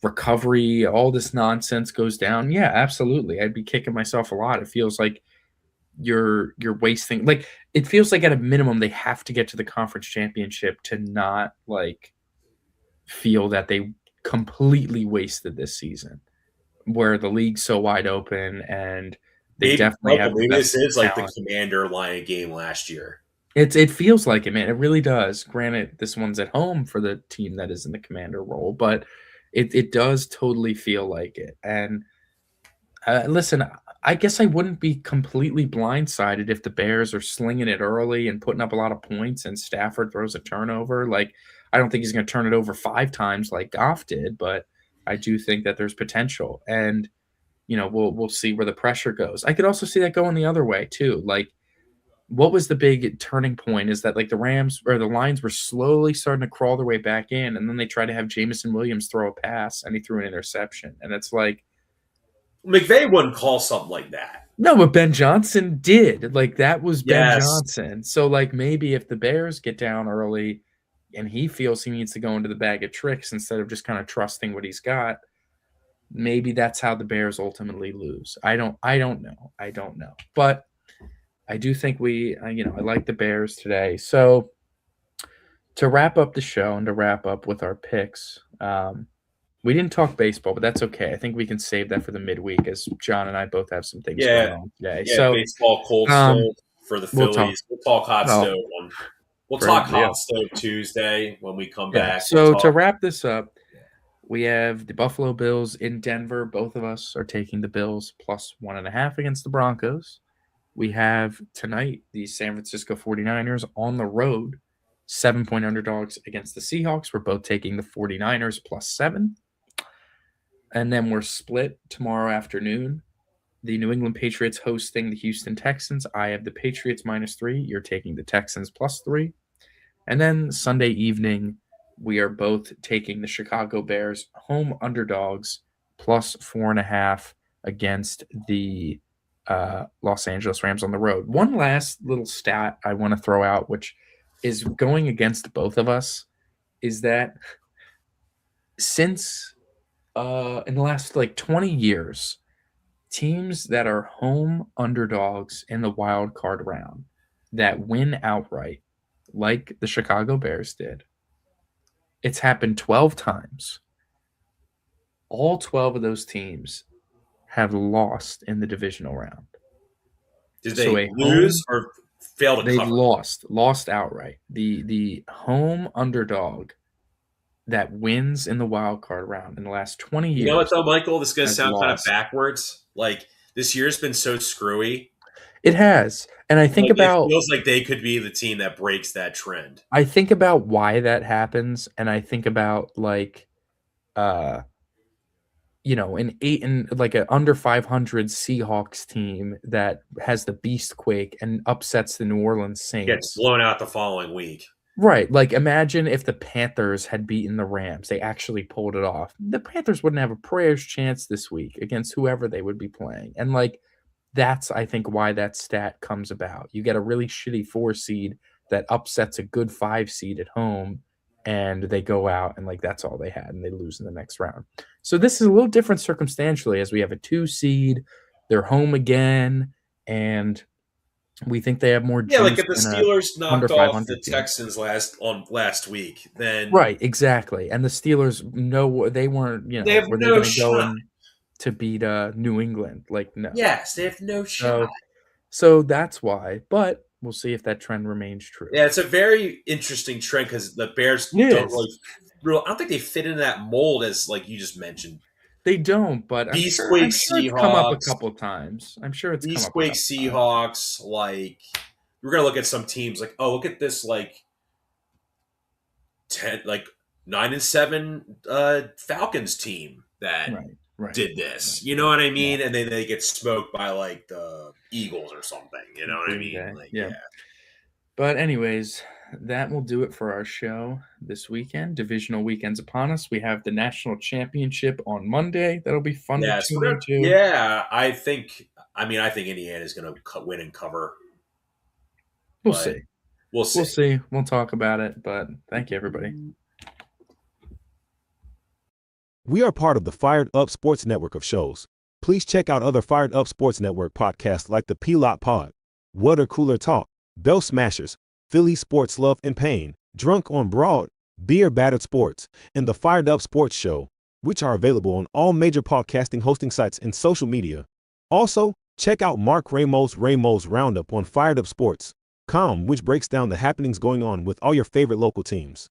recovery, all this nonsense goes down. Yeah, absolutely. I'd be kicking myself a lot. It feels like you're wasting, like it feels like at a minimum they have to get to the conference championship to not like feel that they completely wasted this season where the league's so wide open and they Maybe definitely Michael, have the maybe best this is like the talent. Commander Lion game last year. It feels like it, man. It really does. Granted, this one's at home for the team that is in the commander role, but it does totally feel like it. And listen, I guess I wouldn't be completely blindsided if the Bears are slinging it early and putting up a lot of points and Stafford throws a turnover. Like, I don't think he's going to turn it over 5 times like Goff did, but I do think that there's potential. And, we'll see where the pressure goes. I could also see that going the other way too. Like, what was the big turning point is that like the Rams or the Lions were slowly starting to crawl their way back in, and then they tried to have Jamison Williams throw a pass and he threw an interception. And it's like, McVay wouldn't call something like that. No, but Ben Johnson did. Like, that was Ben Yes. Johnson. So, like, maybe if the Bears get down early and he feels he needs to go into the bag of tricks instead of just kind of trusting what he's got, maybe that's how the Bears ultimately lose. I don't know. I don't know. But I do think I like the Bears today. So to wrap up the show and to wrap up with our picks, we didn't talk baseball, but that's okay. I think we can save that for the midweek as John and I both have some things going Yeah. on today. Yeah. So Baseball cold stove for the we'll talk. Phillies. We'll talk hot Well, stove on. We'll talk yeah, hot stove Tuesday when we come yeah. back. We'll So to talk. wrap this up, we have the Buffalo Bills in Denver. Both of us are taking the Bills plus 1.5 against the Broncos. We have tonight the San Francisco 49ers on the road, 7-point underdogs against the Seahawks. We're both taking the 49ers plus 7. And then we're split tomorrow afternoon. The New England Patriots hosting the Houston Texans. I have the Patriots -3. You're taking the Texans +3. And then Sunday evening, we are both taking the Chicago Bears home underdogs plus 4.5 against the Los Angeles Rams on the road. One last little stat I want to throw out, which is going against both of us, is that since in the last like 20 years, teams that are home underdogs in the wild card round that win outright, like the Chicago Bears did, it's happened 12 times. All 12 of those teams have lost in the divisional round. Did So they a lose home, or fail to they've cover? lost outright. The home underdog that wins in the wild card round in the last 20 You know what years though, Michael? This is gonna has sound kind of lost. backwards. Like this year's been so screwy. It has. And Like it feels like they could be the team that breaks that trend. I think about why that happens, and I think about like uh an 8 and like an under 500 Seahawks team that has the beast quake and upsets the New Orleans Gets Saints. blown out the following week. Right. Like, imagine if the Panthers had beaten the Rams. They actually pulled it off. The Panthers wouldn't have a prayer's chance this week against whoever they would be playing. And like, that's, I think, why that stat comes about. You get a really shitty 4 seed that upsets a good 5 seed at home, and they go out and like that's all they had, and they lose in the next round. So this is a little different circumstantially, as we have a 2 seed, they're home again, and we think they have more Yeah, like juice if the than a Steelers under knocked off the 500 team. Texans last week, then Right, exactly. And the Steelers, no, they weren't. they have Were they no going to go shot. in to beat New England? Like, no. Yes, they have no shot. So that's why. But we'll see if that trend remains true. Yeah, it's a very interesting trend because the Bears It don't is. I don't think they fit in that mold as like you just mentioned. They don't, but I'm sure Beastquake it's come up a Seahawks. couple times. I'm sure it's come up a Beastquake couple times. Seahawks. Like we're gonna look at some teams like, oh, look at this like 9-7 Falcons team that Right. did this. You know what I mean? Yeah. And then they get smoked by like the Eagles or something. You know what I Green mean? Bay. Like, Yeah. But anyways, that will do it for our show this weekend. Divisional weekend's upon us. We have the national championship on Monday. That'll be fun to tune into. Yeah, I think Indiana's going to win and cover. We'll see. We'll see. We'll see. We'll talk about it. But thank you, everybody. We are part of the Fired Up Sports Network of shows. Please check out other Fired Up Sports Network podcasts like the P-Lot Water Cooler Talk, Bell Smashers, Phillies Sports Love and Pain, Drunk on Broad, Beer Battered Sports, and the Fired Up Sports Show, which are available on all major podcasting hosting sites and social media. Also, check out Mark Ramos' Roundup on firedupsports.com, which breaks down the happenings going on with all your favorite local teams.